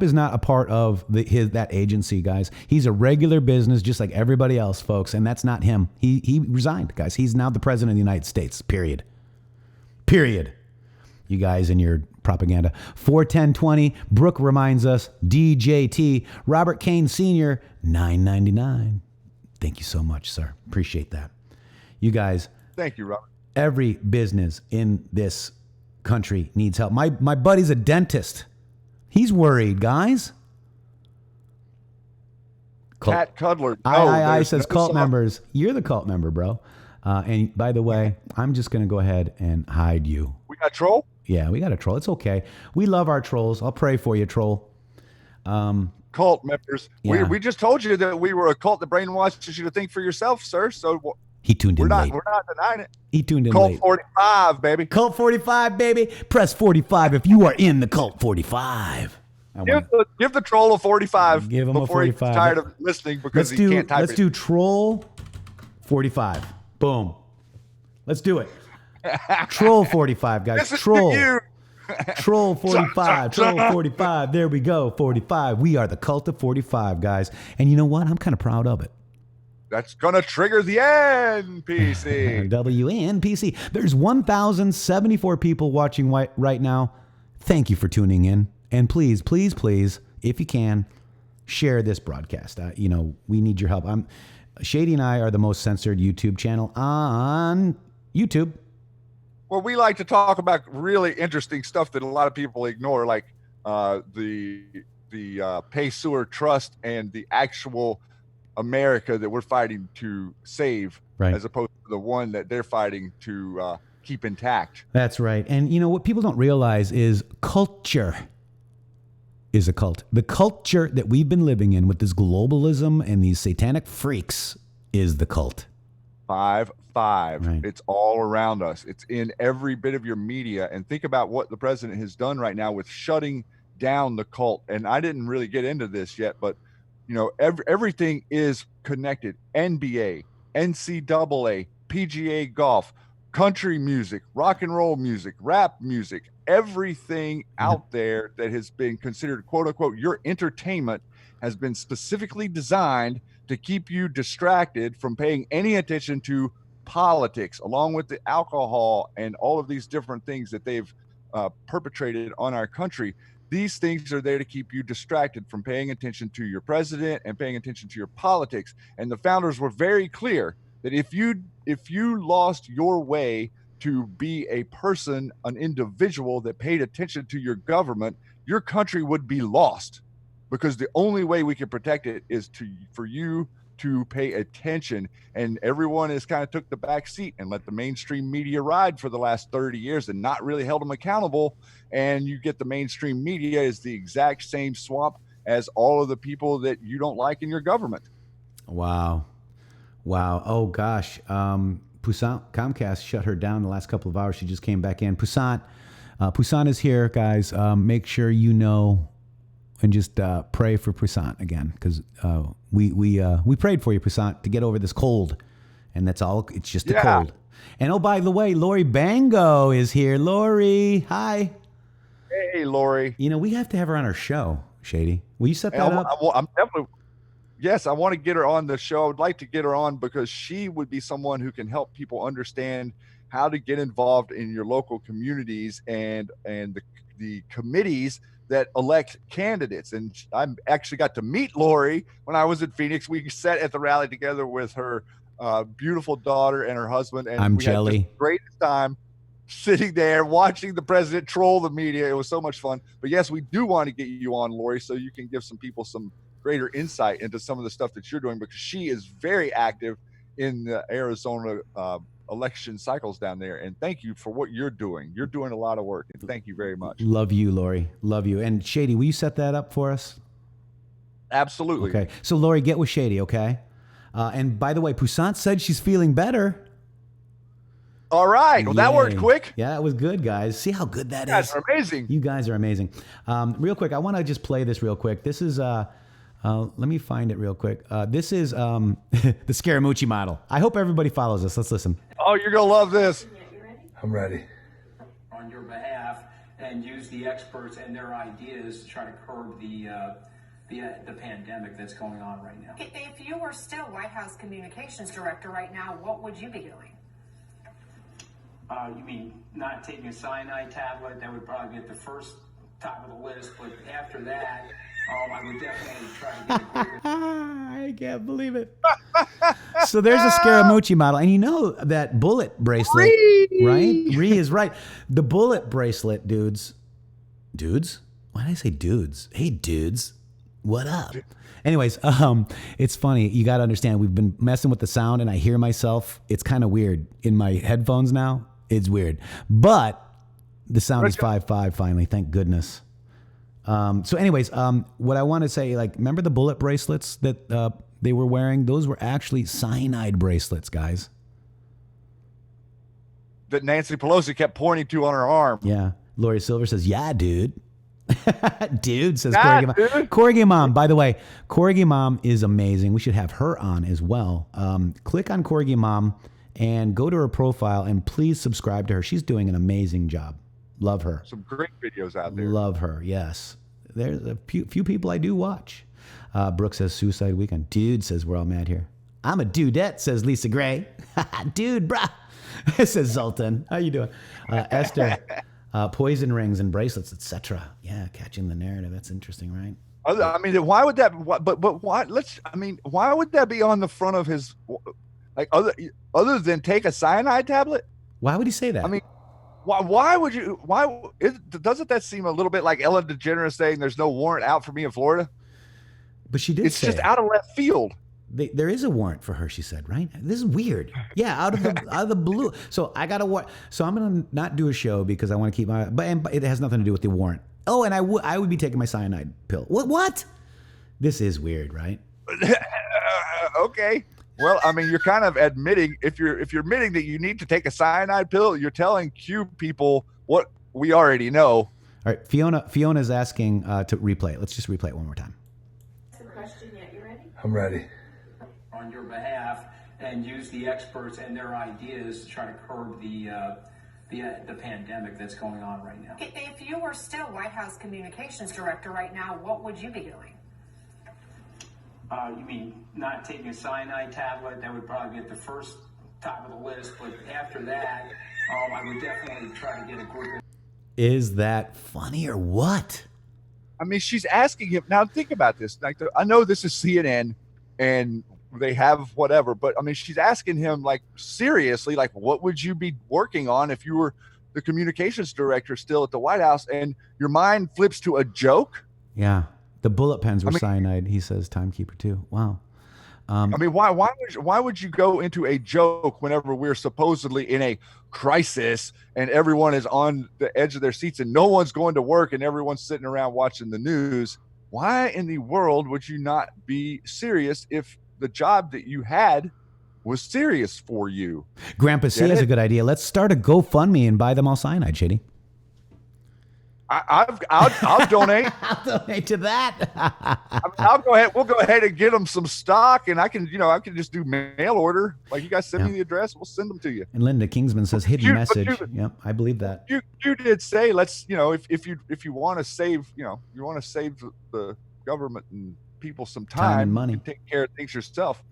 Speaker 1: is not a part of that agency, guys. He's a regular business just like everybody else, folks, and that's not him. He resigned, guys. He's now the president of the United States, period. You guys and your propaganda. 41020, Brooke reminds us, DJT, Robert Kane Sr., $9.99. Thank you so much, sir. Appreciate that. You guys.
Speaker 2: Thank you, Robert.
Speaker 1: Every business in this country needs help. My buddy's a dentist. He's worried, guys.
Speaker 2: Cat Cuddler.
Speaker 1: I says cult members. You're the cult member, bro. And by the way, I'm just going to go ahead and hide you.
Speaker 2: We got a troll?
Speaker 1: Yeah, we got a troll. It's okay. We love our trolls. I'll pray for you, troll.
Speaker 2: Cult members. Yeah. We just told you that we were a cult that brainwashes you to think for yourself, sir. So
Speaker 1: he tuned in late.
Speaker 2: We're not denying it.
Speaker 1: He tuned in
Speaker 2: Cult
Speaker 1: late.
Speaker 2: 45, baby.
Speaker 1: Cult 45, baby. Press 45 if you are in the Cult 45.
Speaker 2: Give the troll a 45.
Speaker 1: Give him a 45.
Speaker 2: He's tired of listening because he can't type it.
Speaker 1: Let's do troll 45. Boom. Let's do it. Troll 45, guys. Troll. Troll 45. Troll 45. There we go. 45. We are the cult of 45, guys. And you know what? I'm kind of proud of it.
Speaker 2: That's going to trigger the NPC.
Speaker 1: WNPC. There's 1,074 people watching right now. Thank you for tuning in. And please, please, please, if you can, share this broadcast. We need your help. Shady and I are the most censored YouTube channel on YouTube.
Speaker 2: Well, we like to talk about really interesting stuff that a lot of people ignore, like the the pay sewer trust and the actual America that we're fighting to save,
Speaker 1: Right.
Speaker 2: as opposed to the one that they're fighting to keep intact.
Speaker 1: That's right. And you know what people don't realize is culture is a cult. The culture that we've been living in with this globalism and these satanic freaks is the cult.
Speaker 2: 5-5.
Speaker 1: Right.
Speaker 2: It's all around us. It's in every bit of your media. And think about what the president has done right now with shutting down the cult. And I didn't really get into this yet, but you know, everything is connected. NBA, NCAA, PGA golf, country music, rock and roll music, rap music, everything out there that has been considered quote unquote your entertainment has been specifically designed to keep you distracted from paying any attention to politics, along with the alcohol and all of these different things that they've perpetrated on our country. These things are there to keep you distracted from paying attention to your president and paying attention to your politics. And the founders were very clear that if you lost your way to be a person, an individual that paid attention to your government, your country would be lost, because the only way we can protect it is for you to pay attention. And everyone has kind of took the back seat and let the mainstream media ride for the last 30 years and not really held them accountable. And you get the mainstream media is the exact same swamp as all of the people that you don't like in your government.
Speaker 1: Wow. Oh gosh. Poussin, Comcast shut her down the last couple of hours. She just came back in. Poussin is here, guys. Make sure you know and just pray for Poussin again, because we prayed for you, Poussin, to get over this cold, and that's all. It's just a cold. And oh, by the way, Lori Bango is here. Lori, hi.
Speaker 2: Hey, Lori.
Speaker 1: You know, we have to have her on our show, Shady. Will you set that up?
Speaker 2: I'm definitely. Yes, I want to get her on the show. I would like to get her on because she would be someone who can help people understand how to get involved in your local communities and the committees that elect candidates. And I actually got to meet Lori when I was in Phoenix. We sat at the rally together with her beautiful daughter and her husband. And we
Speaker 1: jelly.
Speaker 2: had the greatest time sitting there watching the president troll the media. It was so much fun. But yes, we do want to get you on, Lori, so you can give some people some greater insight into some of the stuff that you're doing, because she is very active in the Arizona election cycles down there. And thank you for what you're doing. You're doing a lot of work, and thank you very much.
Speaker 1: Love you, Lori. Love you. And Shady, will you set that up for us?
Speaker 2: Absolutely.
Speaker 1: Okay. So Lori, get with Shady, okay? And by the way, Poussin said she's feeling better.
Speaker 2: All right. Well, that worked quick.
Speaker 1: Yeah, it was good, guys. See how good that is?
Speaker 2: You guys are amazing.
Speaker 1: You guys are amazing. Real quick, I want to just play this real quick. This is let me find it real quick. This is the Scaramucci model. I hope everybody follows us. Let's listen.
Speaker 2: Oh, you're going to love this.
Speaker 5: I'm ready.
Speaker 6: On your behalf, and use the experts and their ideas to try to curb the pandemic that's going on right now.
Speaker 7: If you were still White House communications director right now, what would you be doing?
Speaker 6: You mean not taking a cyanide tablet? That would probably be at the first top of the list, but after that, I would definitely try to get a quicker.
Speaker 1: I can't believe it. So there's a Scaramucci model, and you know that bullet bracelet, right? Ree is right. The bullet bracelet, dudes. Why did I say dudes? Hey, dudes, what up? Anyways, it's funny. You got to understand, we've been messing with the sound, and I hear myself. It's kind of weird in my headphones now. It's weird, but the sound is 5.5 finally. Thank goodness. So anyways, what I want to say, like, remember the bullet bracelets that they were wearing? Those were actually cyanide bracelets, guys.
Speaker 2: That Nancy Pelosi kept pointing to on her arm.
Speaker 1: Yeah. Lori Silver says, yeah, dude. Dude, says
Speaker 2: Yeah,
Speaker 1: Corgi Mom.
Speaker 2: dude.
Speaker 1: Corgi Mom, by the way, Corgi Mom is amazing. We should have her on as well. Click on Corgi Mom and go to her profile and please subscribe to her. She's doing an amazing job. Love her.
Speaker 2: Some great videos out there.
Speaker 1: Love her, yes. There's a few people I do watch. Brooke says Suicide Weekend. Dude, says we're all mad here. I'm a dudette, says Lisa Gray. Dude, brah. Says Zoltan. How you doing? Esther, poison rings and bracelets, etc. Yeah, catching the narrative. That's interesting, right?
Speaker 2: I mean, why would that? But why? Why would that be on the front of his? Like other than take a cyanide tablet?
Speaker 1: Why would he say that?
Speaker 2: I mean, Why would you? Doesn't that seem a little bit like Ellen DeGeneres saying there's no warrant out for me in Florida?
Speaker 1: But she did
Speaker 2: It's
Speaker 1: say
Speaker 2: just out of left field.
Speaker 1: there is a warrant for her, she said, right? This is weird. Yeah, out of the blue. So I got a warrant. So I'm going to not do a show because I want to keep but it has nothing to do with the warrant. Oh, and I would be taking my cyanide pill. What? This is weird, right?
Speaker 2: Okay. Well, I mean, you're kind of admitting, if you're admitting that you need to take a cyanide pill, you're telling Q people what we already know.
Speaker 1: All right, Fiona's asking to replay it. Let's just replay it one more time.
Speaker 7: The question yet? You ready?
Speaker 5: I'm ready.
Speaker 6: On your behalf, and use the experts and their ideas to try to curb the pandemic that's going on right now.
Speaker 7: If you were still White House communications director right now, what would you be doing?
Speaker 6: You mean not taking a cyanide tablet? That would probably be at the first top of the list. But after that, I would definitely try to get a group.
Speaker 1: Is that funny or what?
Speaker 2: I mean, she's asking him. Now, think about this. Like, I know this is CNN and they have whatever, but I mean, she's asking him, like, seriously, like, what would you be working on if you were the communications director still at the White House? And your mind flips to a joke.
Speaker 1: Yeah. The bullet pens were cyanide, he says, timekeeper too. Wow.
Speaker 2: I mean, why would you go into a joke whenever we're supposedly in a crisis and everyone is on the edge of their seats and no one's going to work and everyone's sitting around watching the news? Why in the world would you not be serious if the job that you had was serious for you?
Speaker 1: Grandpa C has a good idea. Let's start a GoFundMe and buy them all cyanide, Shady.
Speaker 2: I'll donate.
Speaker 1: I'll donate to that.
Speaker 2: I'll go ahead. We'll go ahead and get them some stock, and I can just do mail order. Like, you guys send me the address, we'll send them to you.
Speaker 1: And Linda Kingsman says hidden message. Yep, I believe that.
Speaker 2: You did say, let's, if you want to save, the government and people some time
Speaker 1: and money,
Speaker 2: take care of things yourself.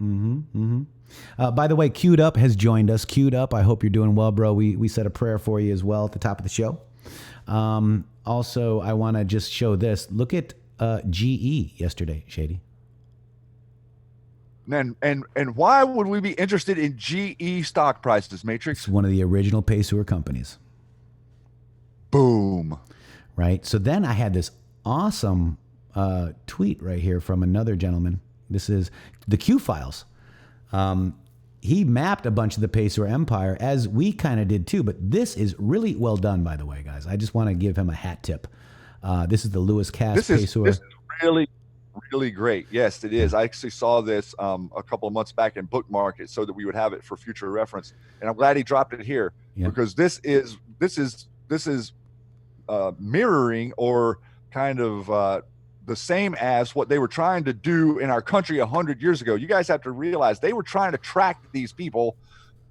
Speaker 1: By the way, Queued Up has joined us. Queued Up, I hope you're doing well, bro. We said a prayer for you as well at the top of the show. Also, I want to just show this. Look at GE yesterday, Shady.
Speaker 2: And why would we be interested in GE stock prices, Matrix?
Speaker 1: It's one of the original pay-sewer companies.
Speaker 2: Boom.
Speaker 1: Right? So then I had this awesome tweet right here from another gentleman. This is the Q Files. He mapped a bunch of the Pay-sewer empire, as we kind of did too, but this is really well done, by the way, guys. I just want to give him a hat tip. This is the Lewis Cass Pay-sewer.
Speaker 2: This is really, really great. Yes, it is. I actually saw this a couple of months back and bookmarked it so that we would have it for future reference. And I'm glad he dropped it here because this is mirroring or kind of the same as what they were trying to do in our country 100 years ago. You guys have to realize they were trying to track these people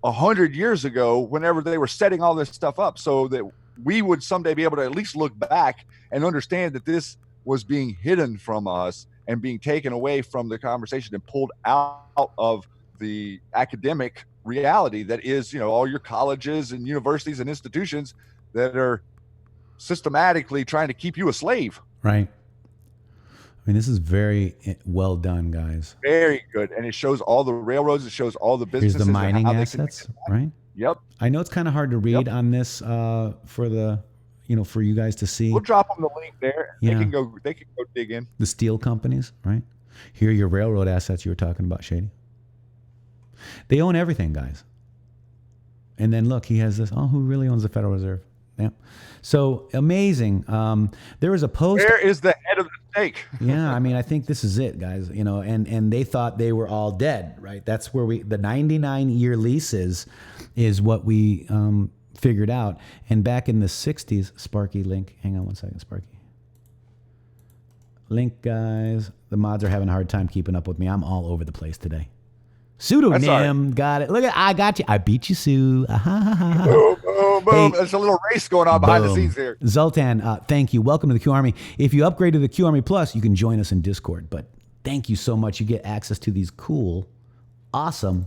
Speaker 2: 100 years ago whenever they were setting all this stuff up so that we would someday be able to at least look back and understand that this was being hidden from us and being taken away from the conversation and pulled out of the academic reality that is, all your colleges and universities and institutions that are systematically trying to keep you a slave.
Speaker 1: Right. I mean, this is very well done, guys.
Speaker 2: Very good. And it shows all the railroads. It shows all the businesses.
Speaker 1: Here's the mining assets, right?
Speaker 2: Yep.
Speaker 1: I know it's kind of hard to read on this for you guys to see.
Speaker 2: We'll drop them the link there.
Speaker 1: Yeah.
Speaker 2: They can go dig in.
Speaker 1: The steel companies, right? Here are your railroad assets you were talking about, Shady. They own everything, guys. And then look, he has this. Oh, who really owns the Federal Reserve? Yeah. So amazing. There was a post.
Speaker 2: Where is the head of the snake?
Speaker 1: Yeah, I mean, I think this is it, guys. And they thought they were all dead, right? That's where the 99-year leases is what we figured out. And back in the 60s, Sparky link. Hang on one second, Sparky. Link, guys. The mods are having a hard time keeping up with me. I'm all over the place today. Pseudonym, got it. Look at, I got you. I beat you, Sue.
Speaker 2: Boom, boom, boom.
Speaker 1: Hey,
Speaker 2: there's a little race going on behind the scenes here.
Speaker 1: Zoltan, thank you. Welcome to the Q Army. If you upgrade to the Q Army Plus, you can join us in Discord. But thank you so much. You get access to these cool, awesome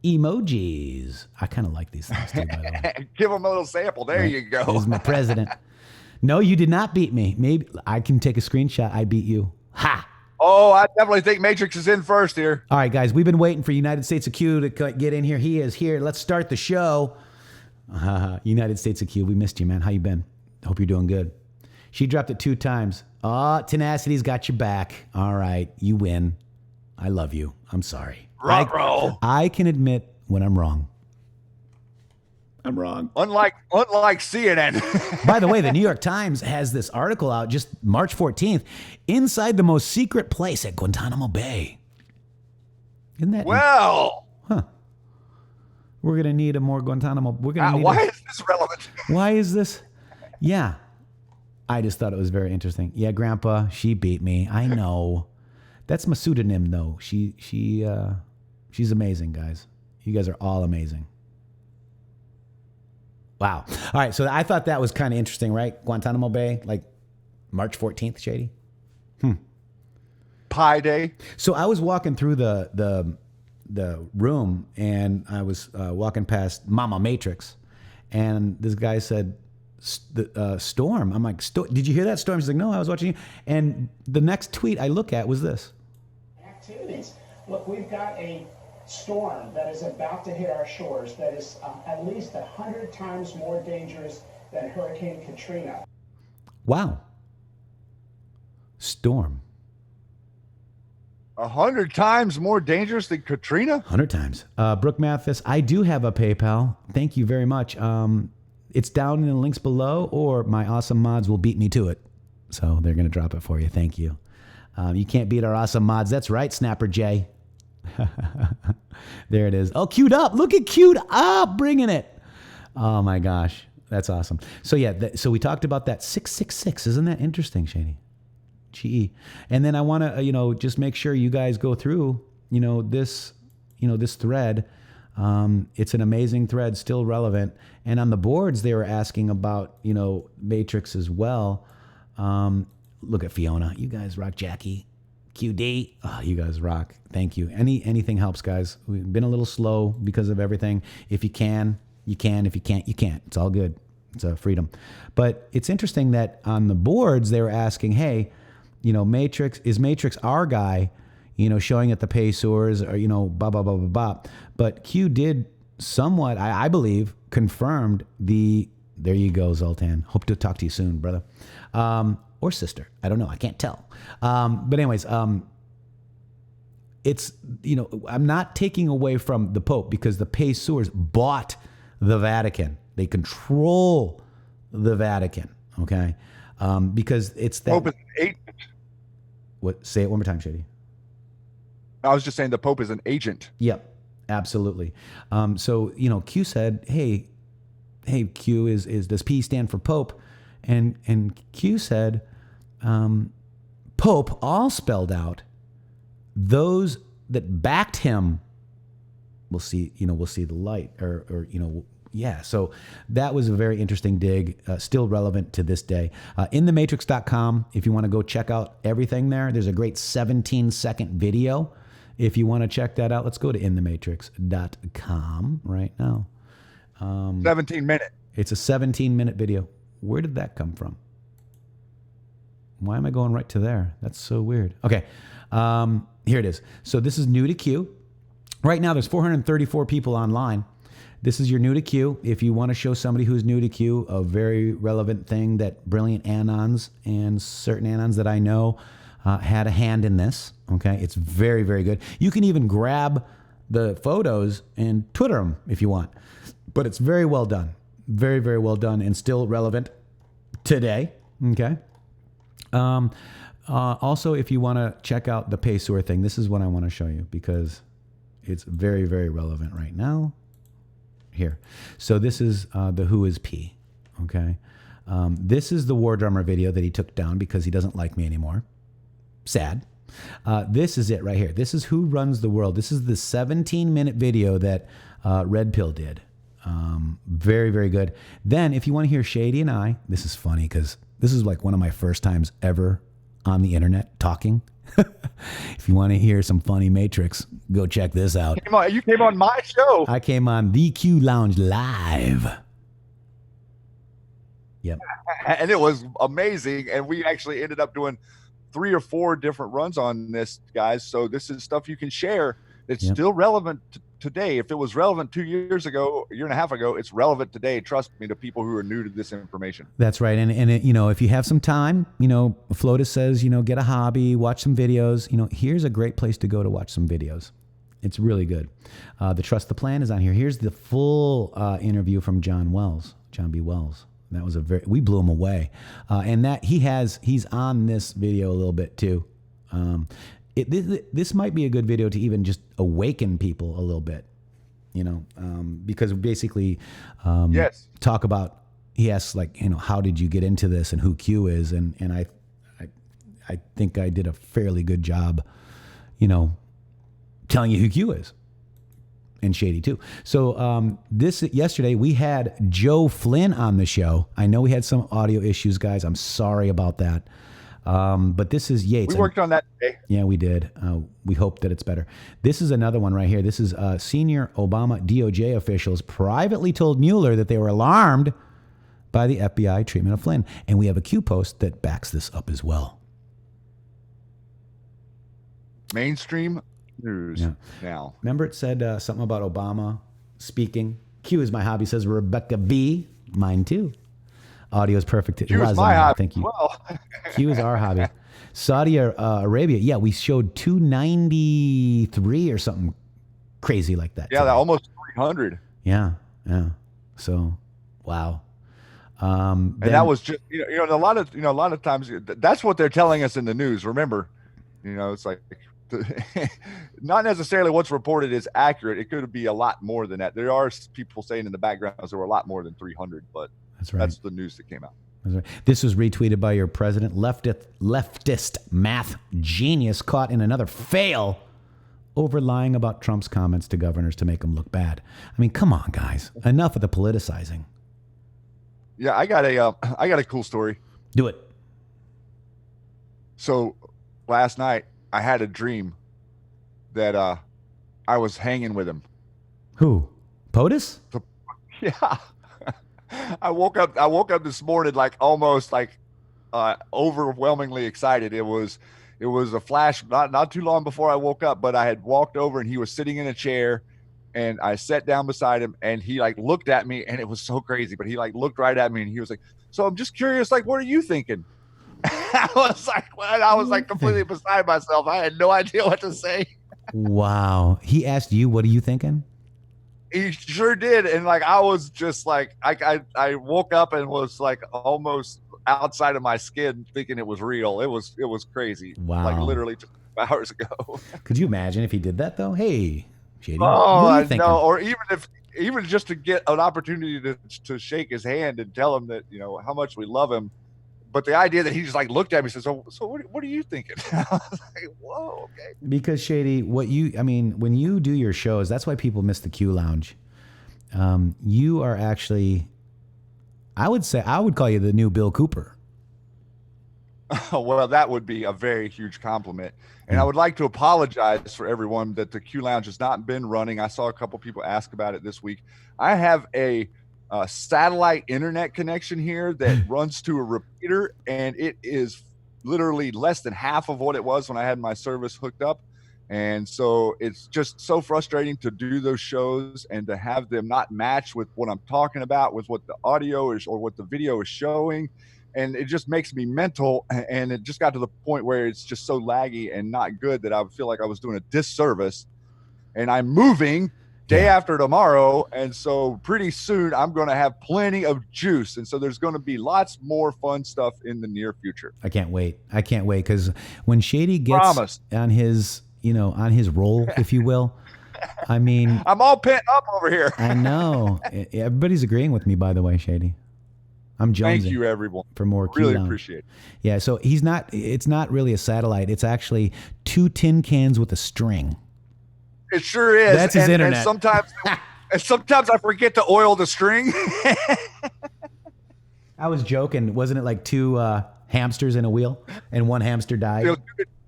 Speaker 1: emojis. I kind of like these things too, by the way.
Speaker 2: Give them a little sample. There you go.
Speaker 1: There's my president. No, you did not beat me. Maybe I can take a screenshot. I beat you. Ha!
Speaker 2: Oh, I definitely think Matrix is in first here.
Speaker 1: All right, guys, we've been waiting for United States of Q to get in here. He is here. Let's start the show. United States of Q, we missed you, man. How you been? Hope you're doing good. She dropped it 2 times. Oh, Tenacity's got your back. All right, you win. I love you. I'm sorry. I can admit when I'm wrong. I'm wrong.
Speaker 2: Unlike CNN.
Speaker 1: By the way, the New York Times has this article out just March 14th, inside the most secret place at Guantanamo Bay. Isn't that We're going to need a more Guantanamo. We're going to need
Speaker 2: why is this relevant?
Speaker 1: Why is this? Yeah. I just thought it was very interesting. Yeah, Grandpa, she beat me. I know. That's my pseudonym, though. She's amazing, guys. You guys are all amazing. Wow. All right, so I thought that was kind of interesting, right? Guantanamo Bay, like March 14th, Shady?
Speaker 2: Pi Day.
Speaker 1: So I was walking through the room, and I was walking past Mama Matrixxx, and this guy said, Storm. I'm like, did you hear that, Storm? She's like, no, I was watching you. And the next tweet I look at was this.
Speaker 5: Activities. Look, we've got a storm that is about to hit our shores that is at least 100 times more dangerous than Hurricane Katrina.
Speaker 1: Wow. Storm.
Speaker 2: 100 times more dangerous than Katrina?
Speaker 1: 100 times. Brooke Mathis, I do have a PayPal. Thank you very much. It's down in the links below, or my awesome mods will beat me to it. So they're going to drop it for you. Thank you. You can't beat our awesome mods. That's right, Snapper J. There it is. Oh, queued up. Look at queued up, bringing it. Oh, my gosh. That's awesome. So, yeah, so we talked about that 666. Isn't that interesting, Shady? GE. And then I want to, just make sure you guys go through, this thread. It's an amazing thread, still relevant. And on the boards, they were asking about, Matrixxx as well. Look at Fiona. You guys rock. Jackie. QD. Oh, you guys rock. Thank you. Anything helps, guys. We've been a little slow because of everything. If you can, you can. If you can't, you can't. It's all good. It's a freedom. But it's interesting that on the boards, they were asking, hey, Matrixxx, is Matrixxx our guy, showing at the Pacers or, blah, blah, blah, blah, blah. But Q did somewhat, I believe, confirmed there you go, Zoltan. Hope to talk to you soon, brother. Or sister. I don't know. I can't tell. But anyways, it's, I'm not taking away from the Pope because the Pacers bought the Vatican. They control the Vatican. Okay. Because it's that.
Speaker 2: Pope is an agent.
Speaker 1: What? Say it one more time, Shady.
Speaker 2: I was just saying the Pope is an agent.
Speaker 1: Yep, absolutely. So Q said, "Hey, Q does P stand for Pope?" And Q said, "Pope," all spelled out. Those that backed him will see the light, or yeah, so that was a very interesting dig, still relevant to this day. intheMatrixxx.com, if you want to go check out everything there, there's a great 17-second video. If you want to check that out, let's go to intheMatrixxx.com right now.
Speaker 2: 17-minute.
Speaker 1: It's a 17-minute video. Where did that come from? Why am I going right to there? That's so weird. Okay, here it is. So this is new to Q. Right now, there's 434 people online. This is your new to Q. If you want to show somebody who's new to Q a very relevant thing that brilliant Anons and certain Anons that I know had a hand in this, okay? It's very, very good. You can even grab the photos and Twitter them if you want. But it's very well done. Very, very well done and still relevant today, okay? Also, if you want to check out the Paysor thing, this is what I want to show you because it's very, very relevant right now. Here. So this is the Who is P, okay? This is the War Drummer video that he took down because he doesn't like me anymore. Sad. This is it right here. This is Who Runs the World. This is the 17-minute video that Red Pill did. Very, very good. Then if you want to hear Shady and I, this is funny because this is like one of my first times ever on the internet talking. If you want to hear some funny Matrixxx, go check this out.
Speaker 2: You came on my show.
Speaker 1: I came on the Q Lounge Live. Yep.
Speaker 2: And it was amazing. And we actually ended up doing 3 or 4 different runs on this, guys. So this is stuff you can share. It's still relevant today. If it was relevant 2 years ago, a year and a half ago, it's relevant today. Trust me, to people who are new to this information.
Speaker 1: That's right. And it, if you have some time, Flotus says, get a hobby, watch some videos. Here's a great place to go to watch some videos. It's really good. The Trust the Plan is on here. Here's the full interview from John B. Wells. That was we blew him away. And that he's on this video a little bit too. This might be a good video to even just awaken people a little bit, because basically,
Speaker 2: yes,
Speaker 1: talk about, he asks how did you get into this and who Q is. And I think I did a fairly good job, telling you who Q is. And Shady too. So yesterday we had Joe Flynn on the show. I know we had some audio issues, guys. I'm sorry about that. But this is Yates.
Speaker 2: We worked on that today.
Speaker 1: Yeah, we did. We hope that it's better. This is another one right here. This is senior Obama DOJ officials privately told Mueller that they were alarmed by the FBI treatment of Flynn. And we have a Q post that backs this up as well.
Speaker 2: Mainstream news now.
Speaker 1: Remember it said something about Obama speaking. Q is my hobby, says Rebecca B. Mine too. Audio is perfect.
Speaker 2: Q is my hobby.
Speaker 1: Thank you.
Speaker 2: Well.
Speaker 1: Q is our hobby. Saudi Arabia. Yeah, we showed 293 or something crazy like that.
Speaker 2: Yeah, almost 300.
Speaker 1: Yeah. So, wow.
Speaker 2: And that was just a lot of times that's what they're telling us in the news. Remember, it's like not necessarily what's reported is accurate. It could be a lot more than that. There are people saying in the background there were a lot more than 300, but
Speaker 1: that's right.
Speaker 2: That's the news that came out.
Speaker 1: That's right. This was retweeted by your president, leftist math genius caught in another fail over lying about Trump's comments to governors to make them look bad. I mean, come on, guys. Enough of the politicizing.
Speaker 2: Yeah, I got a cool story.
Speaker 1: Do it.
Speaker 2: So last night I had a dream that I was hanging with him.
Speaker 1: Who? POTUS?
Speaker 2: Yeah. I woke up this morning almost overwhelmingly excited. It was a flash not too long before I woke up, but I had walked over and he was sitting in a chair and I sat down beside him and he looked at me and it was so crazy, but he looked right at me and he was like, "So I'm just curious, what are you thinking?" I was completely beside myself. I had no idea what to say.
Speaker 1: Wow. He asked you, "What are you thinking?"
Speaker 2: He sure did. And I was just I woke up and was almost outside of my skin thinking it was real. It was crazy.
Speaker 1: Wow.
Speaker 2: Literally just hours ago.
Speaker 1: Could you imagine if he did that though? Hey, Shady.
Speaker 2: Oh, I know. Or even just to get an opportunity to shake his hand and tell him that, how much we love him. But the idea that he just looked at me and said, so what are you thinking? I was like, whoa, okay.
Speaker 1: Because Shady, when you do your shows, that's why people miss the Q Lounge. You are actually, I would call you the new Bill Cooper.
Speaker 2: Oh, well, that would be a very huge compliment. And I would like to apologize for everyone that the Q Lounge has not been running. I saw a couple people ask about it this week. I have a satellite internet connection here that runs to a repeater, and it is literally less than half of what it was when I had my service hooked up. And so it's just so frustrating to do those shows and to have them not match with what I'm talking about, with what the audio is or what the video is showing. And it just makes me mental. And it just got to the point where it's just so laggy and not good that I feel like I was doing a disservice. And I'm moving day after tomorrow, and so pretty soon I'm going to have plenty of juice, and so there's going to be lots more fun stuff in the near future.
Speaker 1: I can't wait because when Shady gets on his roll, if you will, I mean,
Speaker 2: I'm all pent up over here.
Speaker 1: I know. Everybody's agreeing with me, by the way, Shady. I'm jonesing.
Speaker 2: Thank you, everyone.
Speaker 1: For more
Speaker 2: really appreciate it.
Speaker 1: Yeah, so it's not really a satellite. It's actually 2 tin cans with a string.
Speaker 2: It sure is.
Speaker 1: That's his internet.
Speaker 2: And sometimes I forget to oil the string.
Speaker 1: I was joking. Wasn't it 2 hamsters in a wheel and one hamster died?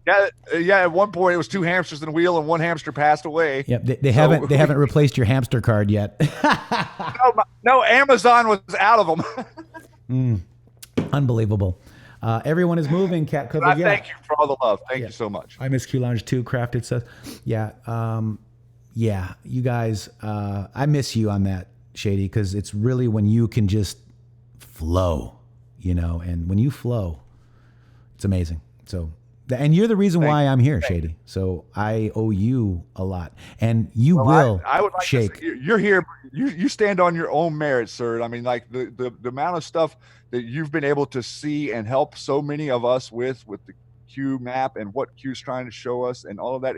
Speaker 2: Yeah. At one point it was 2 hamsters in a wheel and one hamster passed away.
Speaker 1: Yep. They haven't replaced your hamster card yet.
Speaker 2: No, Amazon was out of them.
Speaker 1: Unbelievable. Everyone is moving, Cat Cookie.
Speaker 2: Thank you for all the love. Thank you so much.
Speaker 1: I miss Q Lounge too, Crafted says. Yeah. yeah, you guys, I miss you on that, Shady, because it's really when you can just flow, and when you flow, it's amazing. So, and you're the reason why I'm here, Shady. So I owe you a lot, and you will
Speaker 2: I would like
Speaker 1: shake.
Speaker 2: to say, you're here. You stand on your own merit, sir. I mean, like the amount of stuff that you've been able to see and help so many of us with the Q map and what Q's trying to show us and all of that.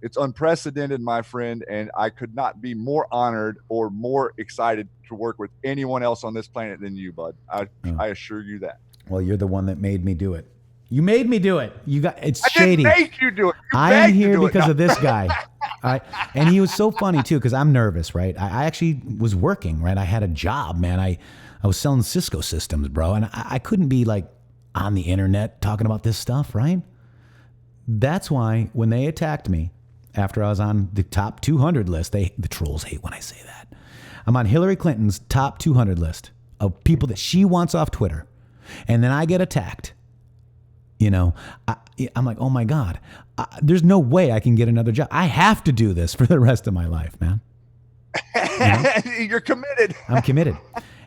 Speaker 2: It's unprecedented, my friend, and I could not be more honored or more excited to work with anyone else on this planet than you, bud. I assure you that.
Speaker 1: Well, you're the one that made me do it. You made me do it. It's
Speaker 2: I
Speaker 1: Shady.
Speaker 2: didn't make you do it.
Speaker 1: I am here because of this guy. And he was so funny too, because I'm nervous, right? I actually was working, right? I had a job, man. I was selling Cisco systems, bro. And I couldn't be like on the internet talking about this stuff, right? That's why when they attacked me after I was on the top 200 list, the trolls hate when I say that. I'm on Hillary Clinton's top 200 list of people that she wants off Twitter. And then I get attacked. I'm like, oh my God, there's no way I can get another job. I have to do this for the rest of my life, man.
Speaker 2: You're committed.
Speaker 1: I'm committed.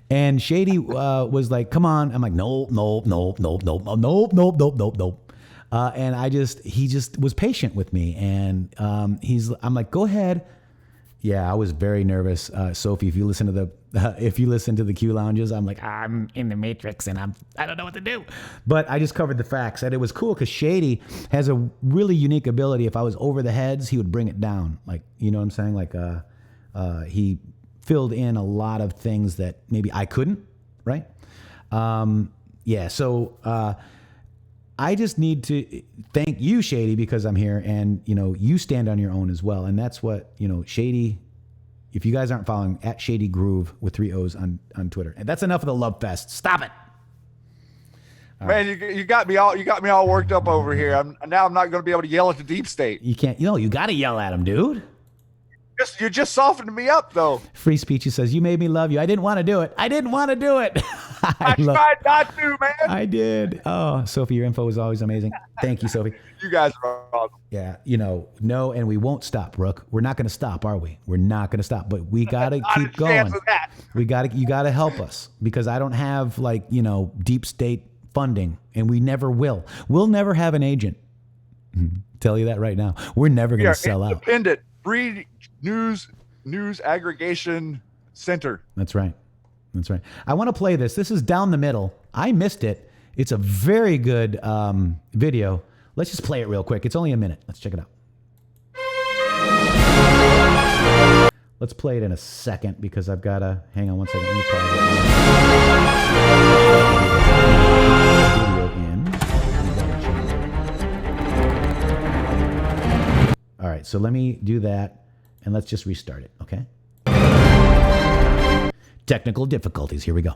Speaker 1: And Shady was like, come on. I'm like, nope. And he just was patient with me. And I'm like, go ahead. Yeah, I was very nervous. Sophie, if you listen to the Q lounges, I'm like, I'm in the Matrix and I don't know what to do. But I just covered the facts, and it was cool because Shady has a really unique ability. If I was over the heads, he would bring it down. Like, you know what I'm saying? Like, he filled in a lot of things that maybe I couldn't, right? So I just need to thank you, Shady, because I'm here, and you stand on your own as well, and that's what Shady. If you guys aren't following at Shady Grooove with 3 O's on Twitter, and that's enough of the love fest. Stop it,
Speaker 2: man. You got me all worked up over here. Now I'm not going to be able to yell at the deep state.
Speaker 1: You can't. You got to yell at him, dude.
Speaker 2: You just softened me up, though.
Speaker 1: Free speech. He says, "You made me love you. I didn't want to do it. I
Speaker 2: I tried not to, man.
Speaker 1: I did. Oh, Sophie, your info is always amazing. Thank you, Sophie.
Speaker 2: You guys are awesome.
Speaker 1: Yeah, no, and we won't stop, Brooke. We're not going to stop, are we? We're not going to stop, but we got to keep going. You got to help us, because I don't have deep state funding, and we never will. We'll never have an agent. Tell you that right now. We're never going to sell out.
Speaker 2: Independent, free news aggregation center.
Speaker 1: That's right. I want to play this. This is Down the Middle. I missed it. It's a very good video. Let's just play it real quick. It's only a minute. Let's check it out. Let's play it in a second, because I've got to... Hang on one second. Let me pause it. All right, so let me do that, and let's just restart it, okay? Technical difficulties. Here we go.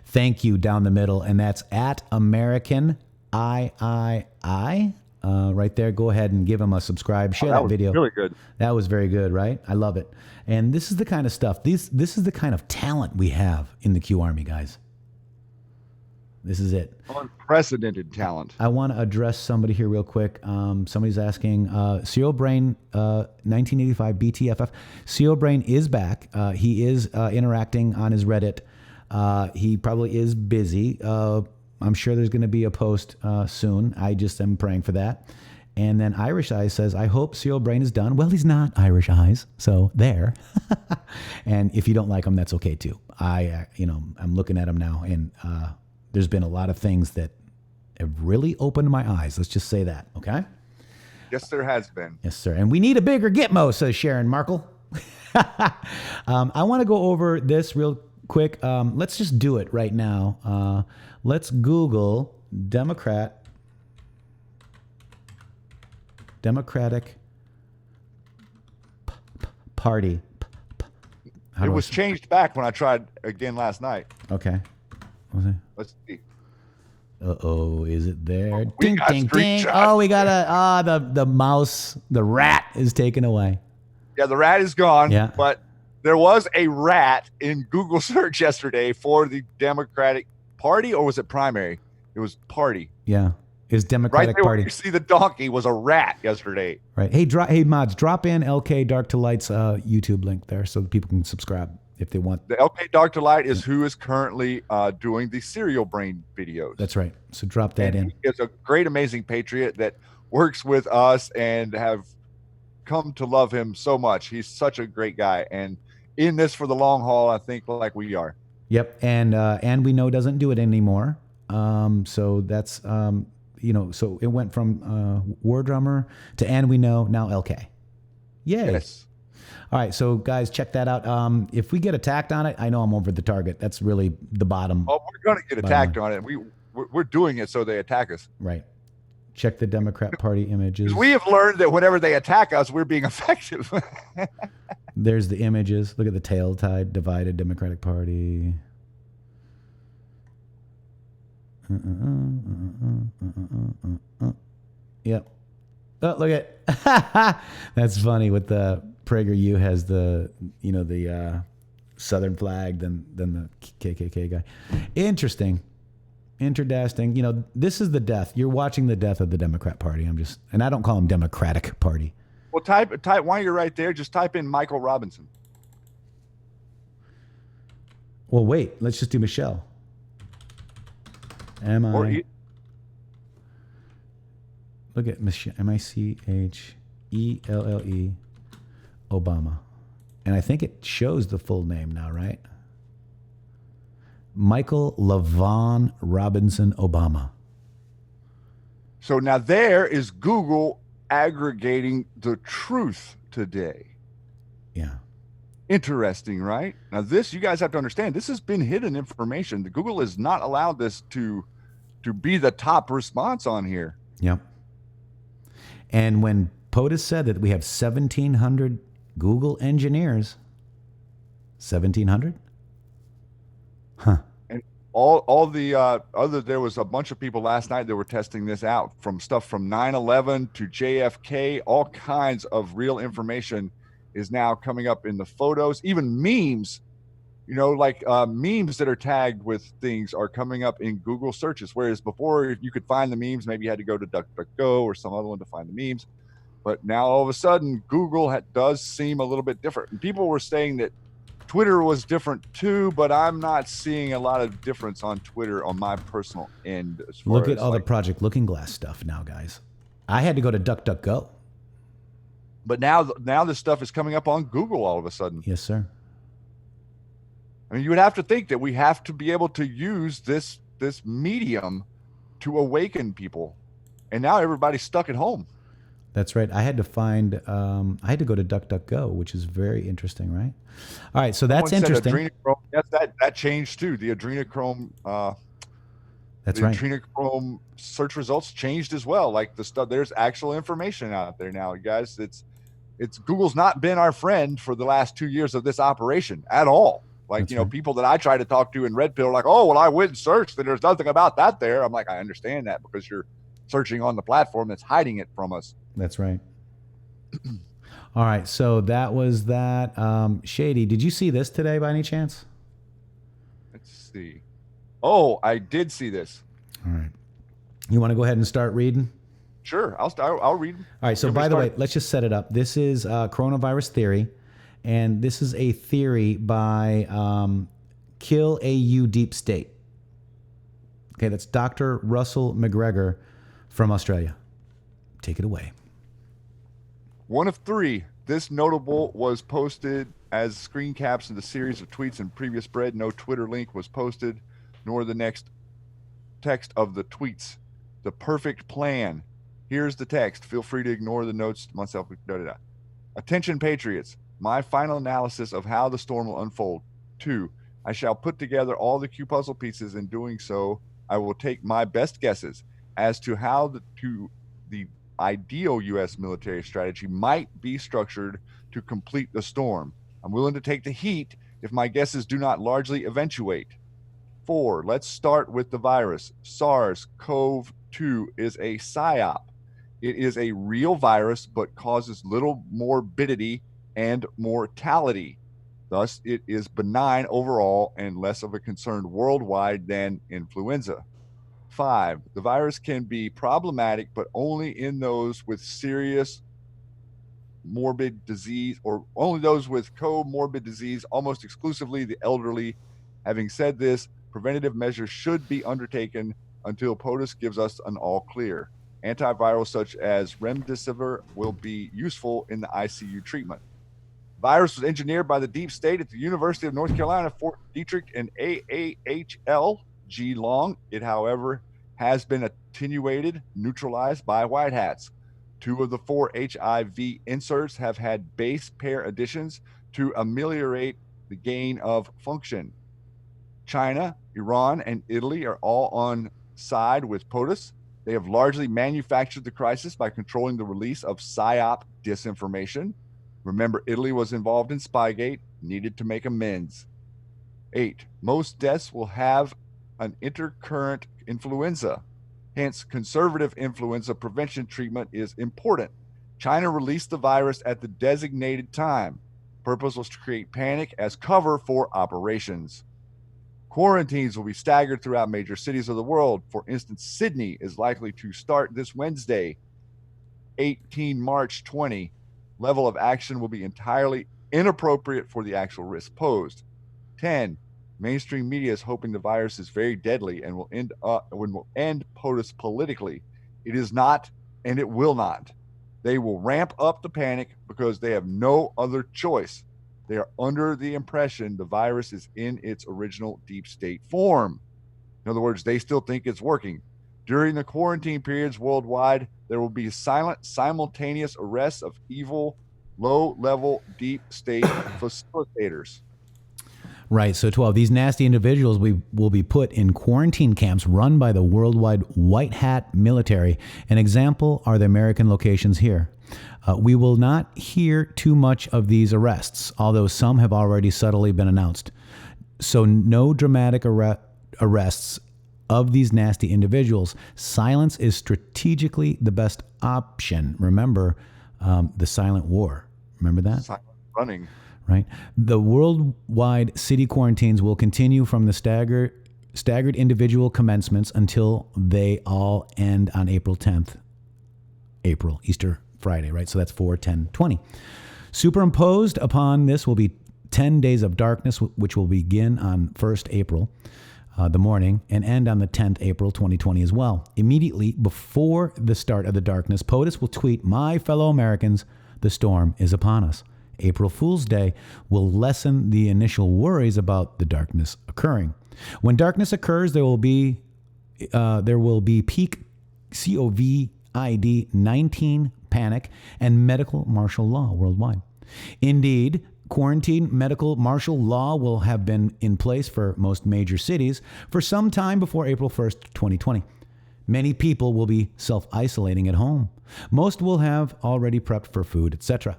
Speaker 1: Thank you, Down the Middle, and that's at American III. Right there. Go ahead and give him a subscribe. Share that video.
Speaker 2: Really good.
Speaker 1: That was very good, right? I love it. And this is the kind of stuff. This is the kind of talent we have in the Q Army, guys. This is it.
Speaker 2: Unprecedented talent.
Speaker 1: I want to address somebody here real quick. Somebody's asking, Serial Brain 1985 BTFF. Serial Brain is back. He is interacting on his Reddit. He probably is busy. I'm sure there's going to be a post soon. I just am praying for that. And then Irish Eyes says, I hope Serial Brain is done. Well, he's not Irish Eyes, so there. And if you don't like him, that's okay too. I'm looking at him now, and there's been a lot of things that have really opened my eyes. Let's just say that, okay?
Speaker 2: Yes, there has been.
Speaker 1: Yes, sir. And we need a bigger Gitmo, says Sharon Markle. I want to go over this real quick. Let's just do it right now. Let's Google Democratic Party.
Speaker 2: It was changed back when I tried again last night.
Speaker 1: Okay. Was it?
Speaker 2: Let's see.
Speaker 1: Uh-oh, is it there?
Speaker 2: We
Speaker 1: Ding,
Speaker 2: got
Speaker 1: ding, ding.
Speaker 2: screenshots.
Speaker 1: Oh, we got the mouse, the rat is taken away.
Speaker 2: Yeah, the rat is gone.
Speaker 1: Yeah.
Speaker 2: But there was a rat in Google search yesterday for the Democratic Party, or was it primary? It was party.
Speaker 1: Yeah. Is
Speaker 2: Right
Speaker 1: Democratic
Speaker 2: there where
Speaker 1: Party.
Speaker 2: you see the donkey was a rat yesterday.
Speaker 1: Right. Hey, mods, drop in LK Dark to Light's YouTube link there so that people can subscribe if they want.
Speaker 2: The LK Dark Delight is who is currently doing the Serial Brain videos.
Speaker 1: That's right. So drop that in.
Speaker 2: He is a great, amazing patriot that works with us and have come to love him so much. He's such a great guy, and in this for the long haul, I think, like we are.
Speaker 1: Yep. And we know doesn't do it anymore. So that's so it went from War Drummer to And We Know, now LK. Yay.
Speaker 2: Yes.
Speaker 1: All right, so guys, check that out. If we get attacked on it, I know I'm over the target. That's really the bottom.
Speaker 2: Oh, we're going to get attacked on it. We're doing it so they attack us.
Speaker 1: Right. Check the Democrat Party images.
Speaker 2: We have learned that whenever they attack us, we're being effective.
Speaker 1: There's the images. Look at the tail tied, divided Democratic Party. Yep. Oh, look at that's funny. With the PragerU has the Southern flag, then the KKK guy. Interesting. This is the death. You're watching the death of the Democrat Party. And I don't call them Democratic Party.
Speaker 2: Well, type while you're right there. Just type in Michael Robinson.
Speaker 1: Well, wait. Let's just do Michelle. Look at Michelle. Michelle Obama. And I think it shows the full name now, right? Michael LaVaughn Robinson Obama.
Speaker 2: So now there is Google aggregating the truth today.
Speaker 1: Yeah.
Speaker 2: Interesting, right? Now this, you guys have to understand, this has been hidden information. The Google has not allowed this to be the top response on here.
Speaker 1: Yep. And when POTUS said that we have 1,700 Google engineers, 1,700? Huh.
Speaker 2: And all the there was a bunch of people last night that were testing this out, from stuff from 9/11 to JFK. All kinds of real information is now coming up in the photos. Even memes, memes that are tagged with things are coming up in Google searches. Whereas before, if you could find the memes, maybe you had to go to DuckDuckGo or some other one to find the memes. But now all of a sudden, Google does seem a little bit different. And people were saying that Twitter was different too, but I'm not seeing a lot of difference on Twitter on my personal end. As far
Speaker 1: Look at
Speaker 2: as
Speaker 1: all the Project Looking Glass stuff now, guys. I had to go to DuckDuckGo.
Speaker 2: But now this stuff is coming up on Google all of a sudden.
Speaker 1: Yes, sir.
Speaker 2: I mean, you would have to think that we have to be able to use this medium to awaken people. And now everybody's stuck at home.
Speaker 1: That's right. I had to go to DuckDuckGo, which is very interesting, right? All right, so that's
Speaker 2: Someone said
Speaker 1: interesting.
Speaker 2: adrenochrome. Yes, that changed too. The adrenochrome.
Speaker 1: That's
Speaker 2: the
Speaker 1: right.
Speaker 2: Adrenochrome search results changed as well. Like the stuff, there's actual information out there now, guys. It's Google's not been our friend for the last 2 years of this operation at all. Like,
Speaker 1: That's right.
Speaker 2: people that I try to talk to in Red Pill are like, oh, well, I went and searched and there's nothing about that there. I'm like, I understand that because you're searching on the platform that's hiding it from us.
Speaker 1: That's right. All right, so that was that. Shady, did you see this today by any chance?
Speaker 2: Let's see. Oh, I did see this.
Speaker 1: All right. You want to go ahead and start reading?
Speaker 2: Sure, I'll read.
Speaker 1: All right, so by the way, let's just set it up. This is coronavirus theory, and this is a theory by Kill AU Deep State. Okay, that's Dr. Russell McGregor from Australia. Take it away.
Speaker 2: One of three. This notable was posted as screen caps in the series of tweets in previous spread. No Twitter link was posted, nor the next text of the tweets. The perfect plan. Here's the text. Feel free to ignore the notes myself. Attention, Patriots. My final analysis of how the storm will unfold. 2. I shall put together all the Q puzzle pieces. In doing so, I will take my best guesses as to how the ideal U.S. military strategy might be structured to complete the storm. I'm willing to take the heat if my guesses do not largely eventuate. 4. Let's start with the virus. SARS-CoV-2 is a psyop. It is a real virus, but causes little morbidity and mortality. Thus, it is benign overall and less of a concern worldwide than influenza. 5. The virus can be problematic, but only in those with serious morbid disease, or only those with comorbid disease, almost exclusively the elderly. Having said this, preventative measures should be undertaken until POTUS gives us an all clear. Antivirals such as remdesivir will be useful in the ICU treatment. Virus was engineered by the deep state at the University of North Carolina, Fort Detrick, and AAHL G. Long. It, however, has been attenuated, neutralized by white hats. 2 of the 4 HIV inserts have had base pair additions to ameliorate the gain of function. China, Iran, and Italy are all on side with POTUS. They have largely manufactured the crisis by controlling the release of PSYOP disinformation. Remember, Italy was involved in Spygate, needed to make amends. 8. Most deaths will have an intercurrent influenza. Hence, conservative influenza prevention treatment is important. China released the virus at the designated time. Purpose was to create panic as cover for operations. Quarantines will be staggered throughout major cities of the world. For instance, Sydney is likely to start this Wednesday, 18 March 20. Level of action will be entirely inappropriate for the actual risk posed. 10. Mainstream media is hoping the virus is very deadly and will end POTUS politically. It is not, and it will not. They will ramp up the panic because they have no other choice. They are under the impression the virus is in its original deep state form. In other words, they still think it's working. During the quarantine periods worldwide, there will be silent, simultaneous arrests of evil, low-level deep state facilitators.
Speaker 1: Right. So 12, these nasty individuals will be put in quarantine camps run by the worldwide white hat military. An example are the American locations here. We will not hear too much of these arrests, although some have already subtly been announced. So no dramatic arrests of these nasty individuals. Silence is strategically the best option. Remember the silent war. Remember that?
Speaker 2: Silent running.
Speaker 1: Right. The worldwide city quarantines will continue from the staggered individual commencements until they all end on April 10th. Easter Friday, right? So that's 4/10/20. Superimposed upon this will be 10 days of darkness, which will begin on 1st April, the morning, and end on the 10th April 2020 as well. Immediately before the start of the darkness, POTUS will tweet, "My fellow Americans, the storm is upon us." April Fool's Day will lessen the initial worries about the darkness occurring. When darkness occurs, there will be peak COVID-19 panic and medical martial law worldwide. Indeed, quarantine medical martial law will have been in place for most major cities for some time before April 1st, 2020. Many people will be self-isolating at home. Most will have already prepped for food, etc.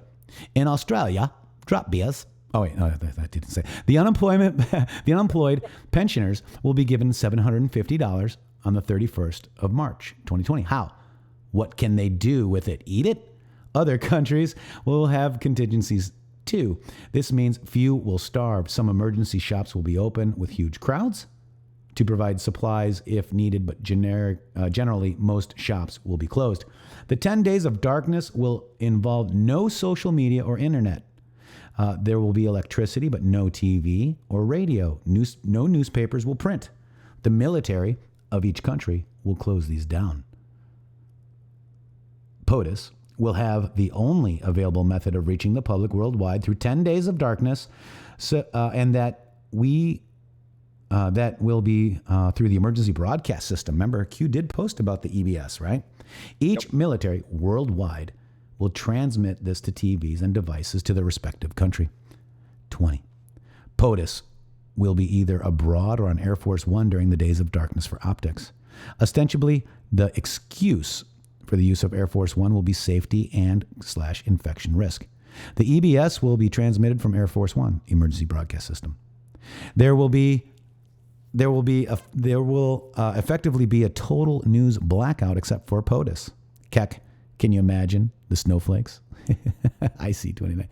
Speaker 1: In Australia, drop beers. Oh wait, no, that didn't say. The unemployed pensioners will be given $750 on the 31st of March, 2020. How? What can they do with it? Eat it? Other countries will have contingencies too. This means few will starve. Some emergency shops will be open with huge crowds to provide supplies if needed, but generally most shops will be closed. The 10 days of darkness will involve no social media or internet. There will be electricity, but no TV or radio. No newspapers will print. The military, of each country will close these down. POTUS will have the only available method of reaching the public worldwide through 10 days of darkness, and that will be through the emergency broadcast system. Remember, Q did post about the EBS, right? Each military worldwide will transmit this to TVs and devices to their respective country. 20. POTUS will be either abroad or on Air Force One during the days of darkness for optics. Ostensibly, the excuse for the use of Air Force One will be safety and / infection risk. The EBS will be transmitted from Air Force One, emergency broadcast system. There will effectively be a total news blackout except for POTUS. Keck, can you imagine the snowflakes? I see 29.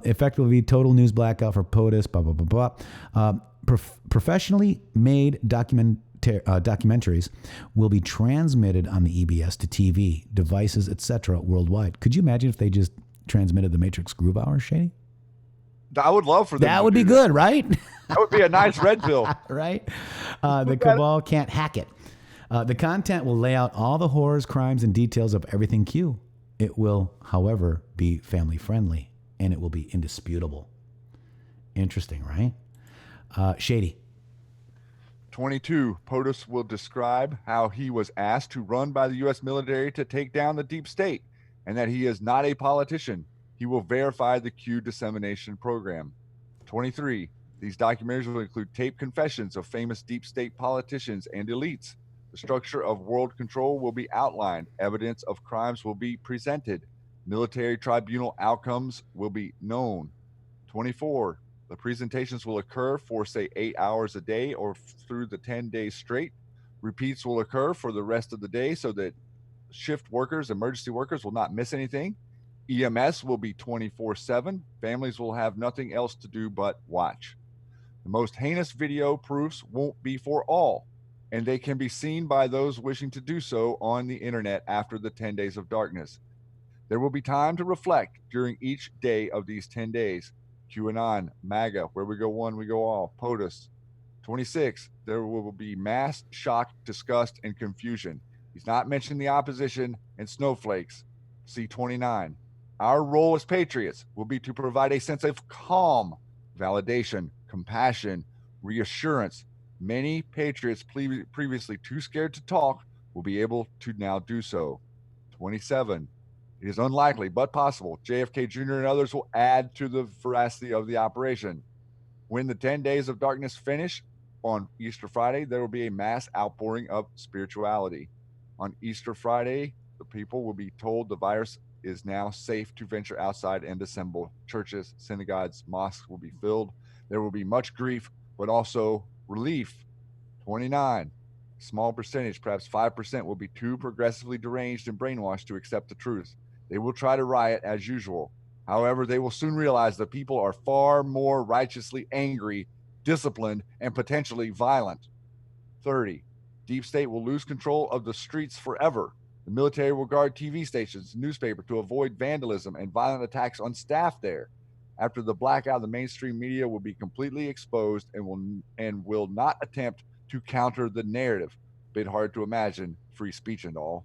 Speaker 1: Effectively total news blackout for POTUS. Blah blah blah blah. Professionally made documentaries will be transmitted on the EBS to TV, devices, etc. worldwide. Could you imagine if they just transmitted the Matrixxx Groove Hour, Shady?
Speaker 2: I would love for them.
Speaker 1: That would be good, right?
Speaker 2: That would be a nice red pill.
Speaker 1: Right? The cabal can't hack it. The content will lay out all the horrors, crimes, and details of everything Q. It will, however, be family friendly, and it will be indisputable. Interesting, right? Shady.
Speaker 2: 22. POTUS will describe how he was asked to run by the U.S. military to take down the deep state, and that he is not a politician. He will verify the Q dissemination program. 23. These documentaries will include taped confessions of famous deep state politicians and elites. The structure of world control will be outlined. Evidence of crimes will be presented. Military tribunal outcomes will be known. 24. The presentations will occur for, say, 8 hours a day or through the 10 days straight. Repeats will occur for the rest of the day so that shift workers, emergency workers, will not miss anything. EMS will be 24/7. Families will have nothing else to do but watch. The most heinous video proofs won't be for all, and they can be seen by those wishing to do so on the internet after the 10 days of darkness. There will be time to reflect during each day of these 10 days. QAnon, MAGA, where we go one, we go all, POTUS. 26, there will be mass shock, disgust, and confusion. He's not mentioning the opposition and snowflakes. See 29. Our role as patriots will be to provide a sense of calm, validation, compassion, reassurance. Many patriots previously too scared to talk will be able to now do so. 27. It is unlikely, but possible, JFK Jr. and others will add to the veracity of the operation. When the 10 days of darkness finish on Easter Friday, there will be a mass outpouring of spirituality. On Easter Friday, the people will be told the virus is now safe to venture outside and assemble. Churches, synagogues, mosques will be filled. There will be much grief, but also relief. 29. Small percentage, perhaps 5%, will be too progressively deranged and brainwashed to accept the truth. They will try to riot as usual. However, they will soon realize the people are far more righteously angry, disciplined, and potentially violent. 30. Deep State will lose control of the streets forever. The military will guard TV stations and newspapers to avoid vandalism and violent attacks on staff there. After the blackout, the mainstream media will be completely exposed and will not attempt to counter the narrative. Bit hard to imagine, free speech and all.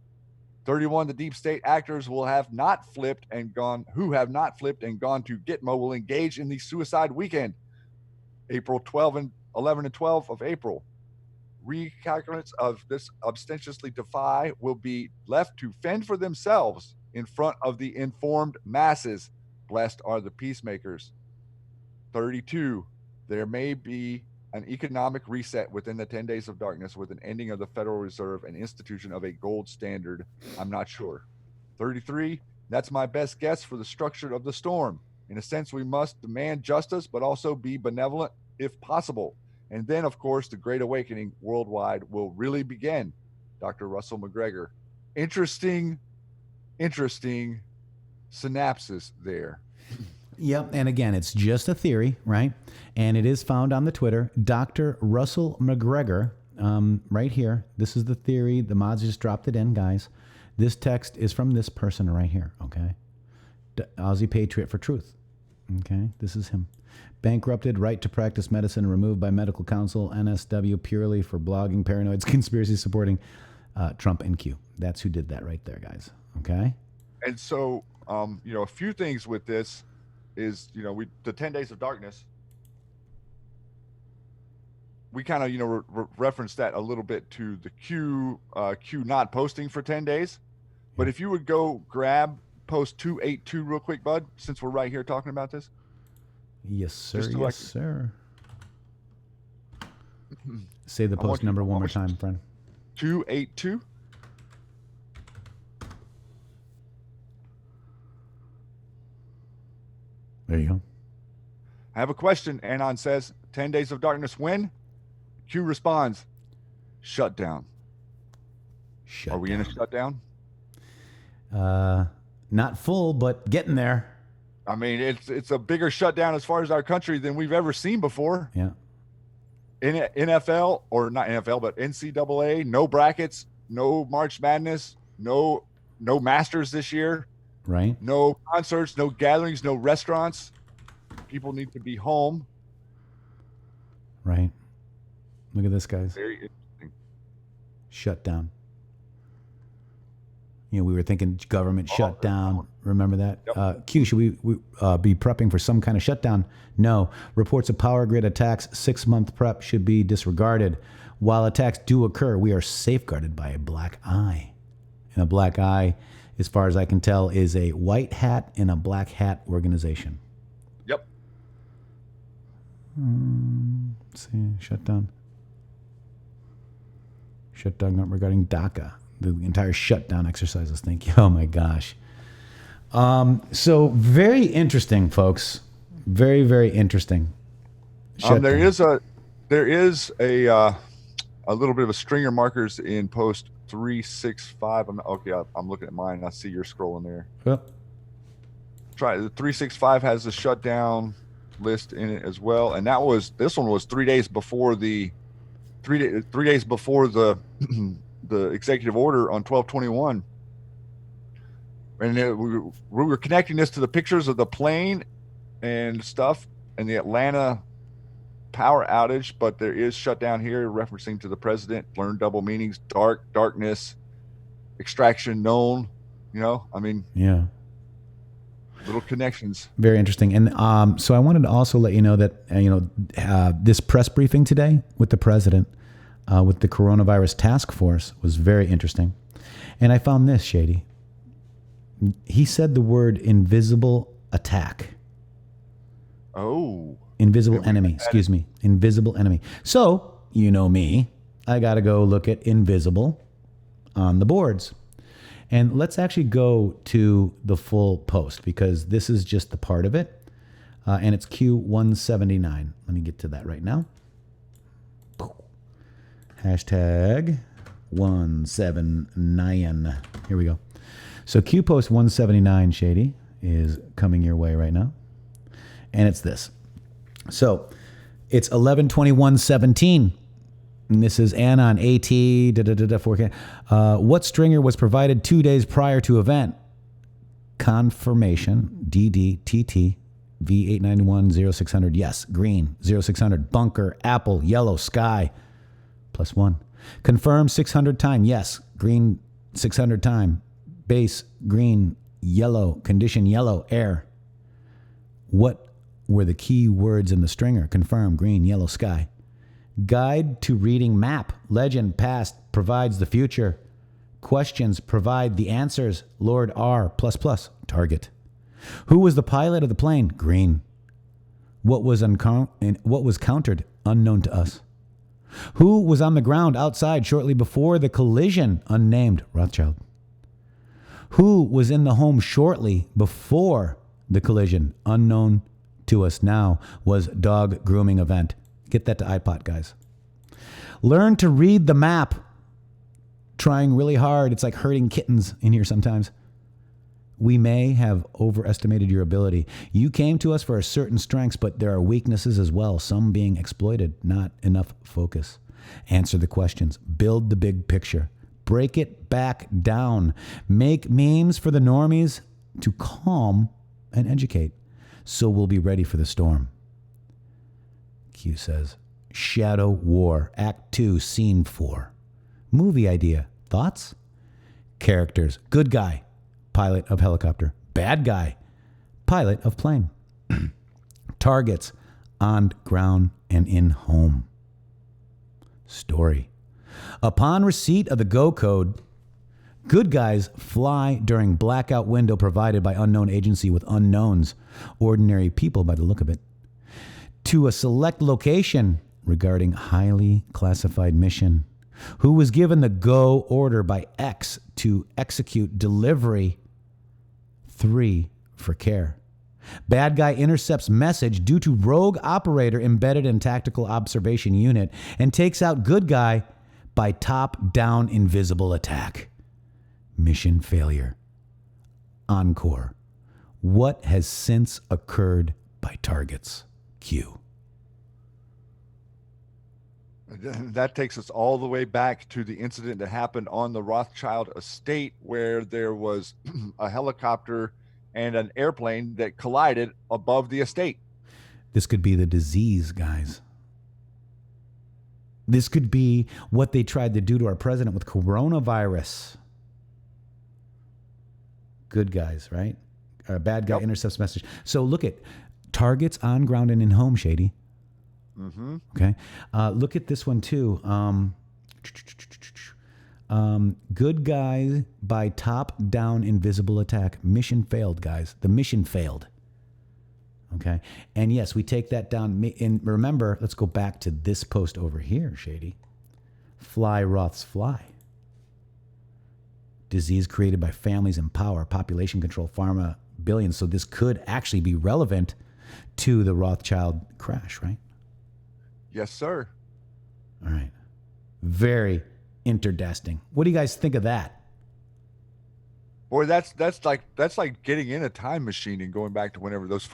Speaker 2: 31, the deep state actors who have not flipped and gone to Gitmo will engage in the suicide weekend, April 11 and 12 of April. Recalculants of this ostentatiously defy will be left to fend for themselves in front of the informed masses. Blessed are the peacemakers. 32, there may be an economic reset within the 10 days of darkness with an ending of the Federal Reserve and institution of a gold standard. I'm not sure. 33, that's my best guess for the structure of the storm. In a sense, we must demand justice, but also be benevolent if possible. And then, of course, the Great Awakening worldwide will really begin. Dr. Russell McGregor. Interesting synapses there.
Speaker 1: Yep, and again, it's just a theory, right? And it is found on the Twitter. Dr. Russell McGregor, right here. This is the theory. The mods just dropped it in, guys. This text is from this person right here, okay? Aussie Patriot for Truth. Okay, this is him. bankrupted, right to practice medicine removed by medical council, NSW purely for blogging, paranoids, conspiracy supporting Trump and Q. That's who did that right there, guys. Okay.
Speaker 2: And so, a few things with this is, the 10 days of darkness, we kind of, referenced that a little bit to the Q not posting for 10 days. But if you would go grab post 282 real quick, bud, since we're right here talking about this.
Speaker 1: Yes, sir. Yes, sir. Say the post number one more time, friend.
Speaker 2: 282.
Speaker 1: There you go.
Speaker 2: I have a question. Anon says, 10 days of darkness when? Q responds, shutdown. Are we in a shutdown?
Speaker 1: Not full, but getting there.
Speaker 2: I mean, it's a bigger shutdown as far as our country than we've ever seen before.
Speaker 1: Yeah.
Speaker 2: In NFL, or not NFL, but NCAA, no brackets, no March Madness, no Masters this year.
Speaker 1: Right.
Speaker 2: No concerts, no gatherings, no restaurants. People need to be home.
Speaker 1: Right. Look at this, guys.
Speaker 2: Very interesting.
Speaker 1: Shut down. We were thinking government shutdown. Remember that?
Speaker 2: Yep.
Speaker 1: Q, should we be prepping for some kind of shutdown? No. Reports of power grid attacks, 6-month prep should be disregarded. While attacks do occur, we are safeguarded by a black eye. And a black eye, as far as I can tell, is a white hat and a black hat organization.
Speaker 2: Yep.
Speaker 1: Let's see. Shutdown. Shutdown regarding DACA. The entire shutdown exercises. Thank you. Oh my gosh. So very interesting, folks. Very, very interesting.
Speaker 2: There is a little bit of a stringer markers in post 365. I'm looking at mine. I see you're scrolling there.
Speaker 1: Well,
Speaker 2: Try the 365 has the shutdown list in it as well, and this one was 3 days before the 3 days before the the executive order on 12/21, and we were connecting this to the pictures of the plane and stuff and the Atlanta power outage. But there is shutdown here referencing to the president. Learn double meanings: darkness, extraction known.
Speaker 1: Yeah.
Speaker 2: Little connections.
Speaker 1: Very interesting. And so I wanted to also let you know that this press briefing today with the president. With the coronavirus task force was very interesting. And I found this, Shady. He said the word invisible attack.
Speaker 2: Oh.
Speaker 1: Invisible enemy, excuse me. Invisible enemy. So, you know me, I got to go look at invisible on the boards. And let's actually go to the full post because this is just the part of it. And it's Q179. Let me get to that right now. Hashtag 179. Here we go. So Q post 179, Shady, is coming your way right now. And it's this. So it's 11/21/17. And this is Anon AT 4K. What stringer was provided 2 days prior to event? Confirmation DDTT V891 0600. Yes. Green 0600. Bunker. Apple. Yellow. Sky. +1. Confirm 600 time. Yes. Green 600 time. Base green, yellow, condition yellow, air. What were the key words in the stringer? Confirm green, yellow, sky. Guide to reading map. Legend past provides the future. Questions provide the answers. Lord R ++. Target. Who was the pilot of the plane? Green. What was countered? Unknown to us. Who was on the ground outside shortly before the collision? Unnamed. Rothschild. Who was in the home shortly before the collision? Unknown to us now. Was dog grooming event. Get that to iPod, guys. Learn to read the map. Trying really hard. It's like herding kittens in here sometimes. We may have overestimated your ability. You came to us for a certain strengths, but there are weaknesses as well, some being exploited, not enough focus. Answer the questions. Build the big picture. Break it back down. Make memes for the normies to calm and educate. So we'll be ready for the storm. Q says. Shadow War, Act 2, Scene 4. Movie idea. Thoughts? Characters. Good guy, pilot of helicopter. Bad guy, pilot of plane. Targets, on ground and in home. Story. Upon receipt of the go code, good guys fly during blackout window provided by unknown agency with unknowns, ordinary people by the look of it, to a select location regarding highly classified mission, who was given the go order by X to execute delivery 3 for care. Bad guy intercepts message due to rogue operator embedded in tactical observation unit and takes out good guy by top-down invisible attack. Mission failure. Encore. What has since occurred by targets? Q.
Speaker 2: That takes us all the way back to the incident that happened on the Rothschild estate, where there was a helicopter and an airplane that collided above the estate.
Speaker 1: This could be the disease, guys. This could be what they tried to do to our president with coronavirus. Good guys, right? A bad guy intercepts message. So look at targets on ground and in home, Shady.
Speaker 2: Mm-hmm.
Speaker 1: Okay. Look at this one too. Good guy by top-down invisible attack. Mission failed, guys. The mission failed. Okay. And yes, we take that down. And remember, let's go back to this post over here, Shady. Fly, Roths, fly. Disease created by families in power, population control, pharma, billions. So this could actually be relevant to the Rothschild crash, right?
Speaker 2: Yes, sir.
Speaker 1: All right. Very interdesting. What do you guys think of that?
Speaker 2: Boy, that's like getting in a time machine and going back to whenever those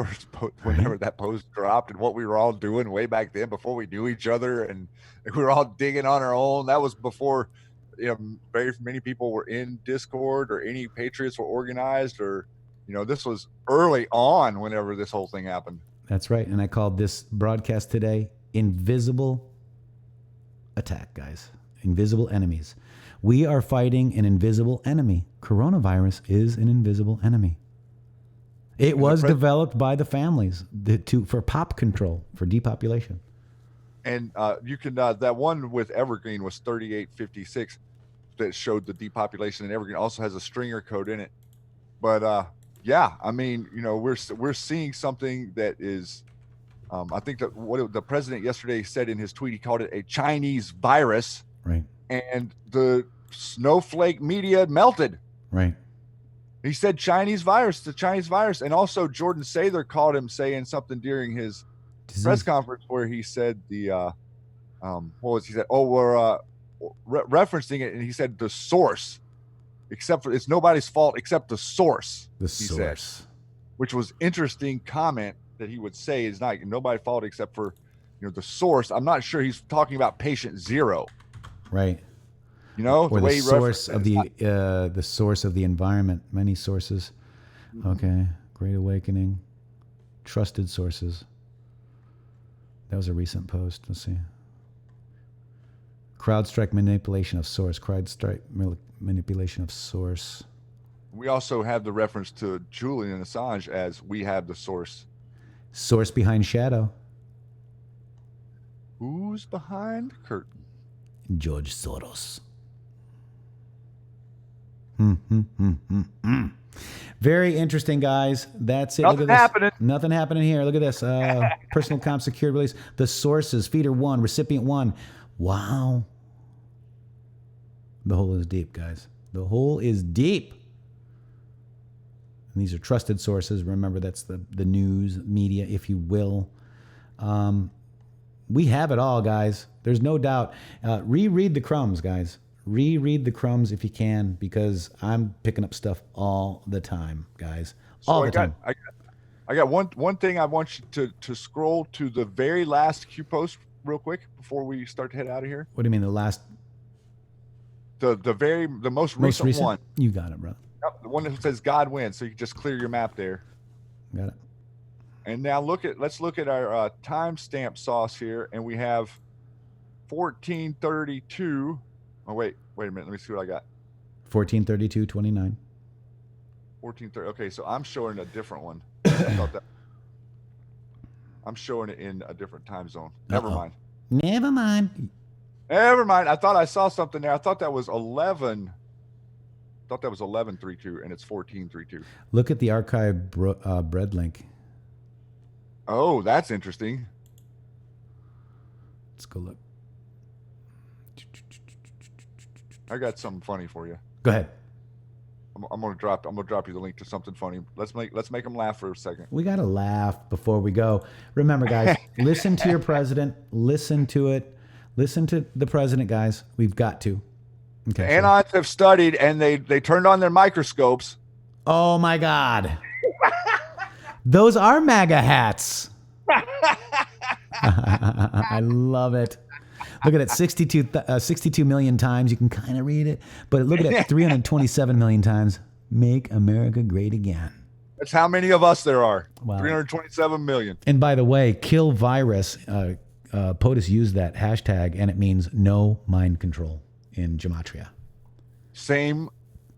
Speaker 2: whenever that post dropped and what we were all doing way back then before we knew each other and we were all digging on our own. That was before, very many people were in Discord or any Patriots were organized, or this was early on whenever this whole thing happened.
Speaker 1: That's right. And I called this broadcast today Invisible Attack, guys. Invisible enemies. We are fighting an invisible enemy. Coronavirus is an invisible enemy. It was developed by the families for pop control, for depopulation.
Speaker 2: And you can that one with Evergreen was 3856 that showed the depopulation, and Evergreen also has a stringer code in it. But yeah, I mean, we're seeing something that is I think that what the president yesterday said in his tweet, he called it a Chinese virus.
Speaker 1: Right.
Speaker 2: And the snowflake media melted.
Speaker 1: Right.
Speaker 2: He said Chinese virus, the Chinese virus. And also Jordan Sather called him saying something during his press conference where he said what was he said? Oh, we're referencing it. And he said the source, except for it's nobody's fault except the source.
Speaker 1: The source.
Speaker 2: Which was interesting comment that he would say is not nobody's fault except for, the source. I'm not sure he's talking about patient zero.
Speaker 1: Right.
Speaker 2: Or
Speaker 1: the source of the source of the environment. Many sources. Okay. Great Awakening. Trusted sources. That was a recent post. Let's see. CrowdStrike manipulation of source. CrowdStrike manipulation of source.
Speaker 2: We also have the reference to Julian Assange as we have the source.
Speaker 1: Source behind shadow.
Speaker 2: Who's behind the curtain?
Speaker 1: George Soros. Very interesting, guys. That's it.
Speaker 2: Nothing
Speaker 1: Look at this.
Speaker 2: happening.
Speaker 1: Nothing happening here. Look at this. Personal comp secured release. The sources. Feeder 1. Recipient 1. Wow. The hole is deep, guys. The hole is deep. And these are trusted sources. Remember, that's the news media, if you will. We have it all, guys. There's no doubt. Reread the crumbs, guys. Reread the crumbs if you can, because I'm picking up stuff all the time, guys. All the time.
Speaker 2: I got one thing I want you to scroll to the very last Q post real quick before we start to head out of here.
Speaker 1: What do you mean the last?
Speaker 2: The most recent one.
Speaker 1: You got it, bro.
Speaker 2: Yep, the one that says God wins, so you can just clear your map there.
Speaker 1: Got it.
Speaker 2: And now let's look at our timestamp sauce here, and we have 1432. Oh wait a minute. Let me see what I got.
Speaker 1: 1432:29.
Speaker 2: 1430. Okay, so I'm showing a different one. I thought that I'm showing it in a different time zone. Never mind.
Speaker 1: Never mind.
Speaker 2: Never mind. I thought I saw something there. I thought that was 11. I thought that was 1132, and it's 1432.
Speaker 1: Look at the archive bread link.
Speaker 2: Oh, that's interesting.
Speaker 1: Let's go look.
Speaker 2: I got something funny for you.
Speaker 1: Go ahead.
Speaker 2: I'm gonna drop you the link to something funny. Let's make them laugh for a second.
Speaker 1: We gotta laugh before we go. Remember, guys, listen to your president. Listen to it. Listen to the president, guys. We've got to. Okay.
Speaker 2: The Anons have studied, and they turned on their microscopes.
Speaker 1: Oh my God. Those are MAGA hats. I love it. Look at it, 62 million times. You can kind of read it, but look at it, 327 million times. Make America great again.
Speaker 2: That's how many of us there are.
Speaker 1: Wow.
Speaker 2: 327 million.
Speaker 1: And by the way, kill virus. POTUS used that hashtag, and it means no mind control in gematria.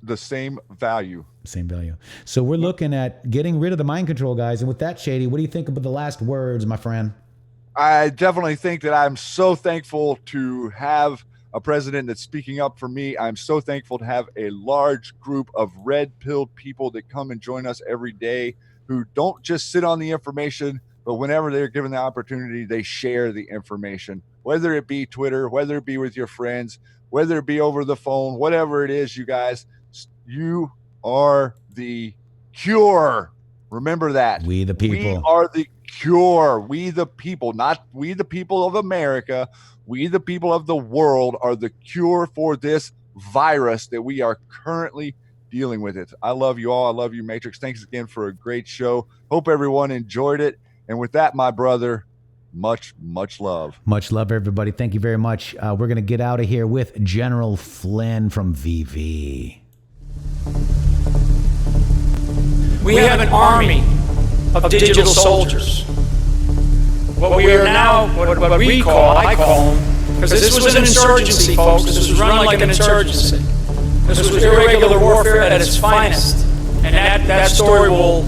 Speaker 2: The same value.
Speaker 1: Same value. So we're looking at getting rid of the mind control, guys. And with that, Shady, what do you think about the last words, my friend?
Speaker 2: I definitely think that I'm so thankful to have a president that's speaking up for me. I'm so thankful to have a large group of red-pilled people that come and join us every day who don't just sit on the information, but whenever they're given the opportunity, they share the information, whether it be Twitter, whether it be with your friends, whether it be over the phone, whatever it is, you guys, you are the cure. Remember that.
Speaker 1: We the people.
Speaker 2: We are the cure. We the people, not we the people of America. We the people of the world are the cure for this virus that we are currently dealing with it. I love you all. I love you, Matrixxx. Thanks again for a great show. Hope everyone enjoyed it. And with that, my brother, much, much love.
Speaker 1: Much love, everybody. Thank you very much. We're going to get out of here with General Flynn from VV.
Speaker 8: We have an army of digital soldiers. What we are now, what we call, I call them, because this was an insurgency, folks. This was run like an insurgency. This was irregular warfare at its finest. And that story will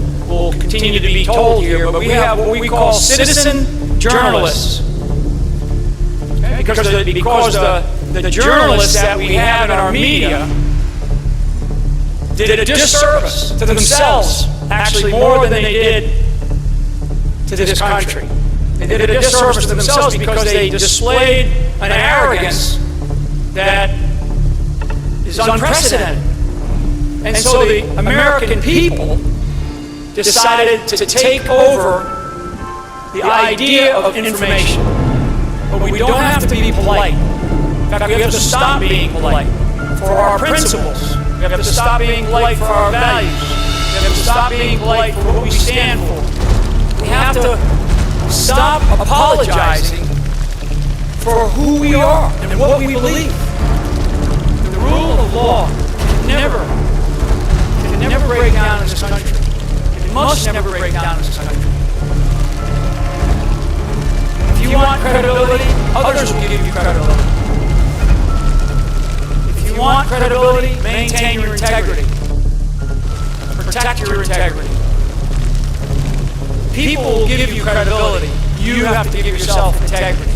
Speaker 8: continue to be told here, but we have what we call citizen journalists. Okay? Because the journalists that we have in our media did a disservice to themselves, actually more than they did to this country. They did a disservice to themselves because they displayed an arrogance that is unprecedented. And so the American people decided to take over the idea of information. But we don't have to be polite. In fact, we have to stop being polite for our principles. We have to stop being polite for our values. We have to stop being polite for what we stand for. We have to stop apologizing for who we are and what we believe. The rule of law can never break down in this country. It must never break down in this country. If you want credibility, others will give you credibility. If you want credibility, maintain your integrity. Protect your integrity. People will give you credibility. You have to give yourself integrity.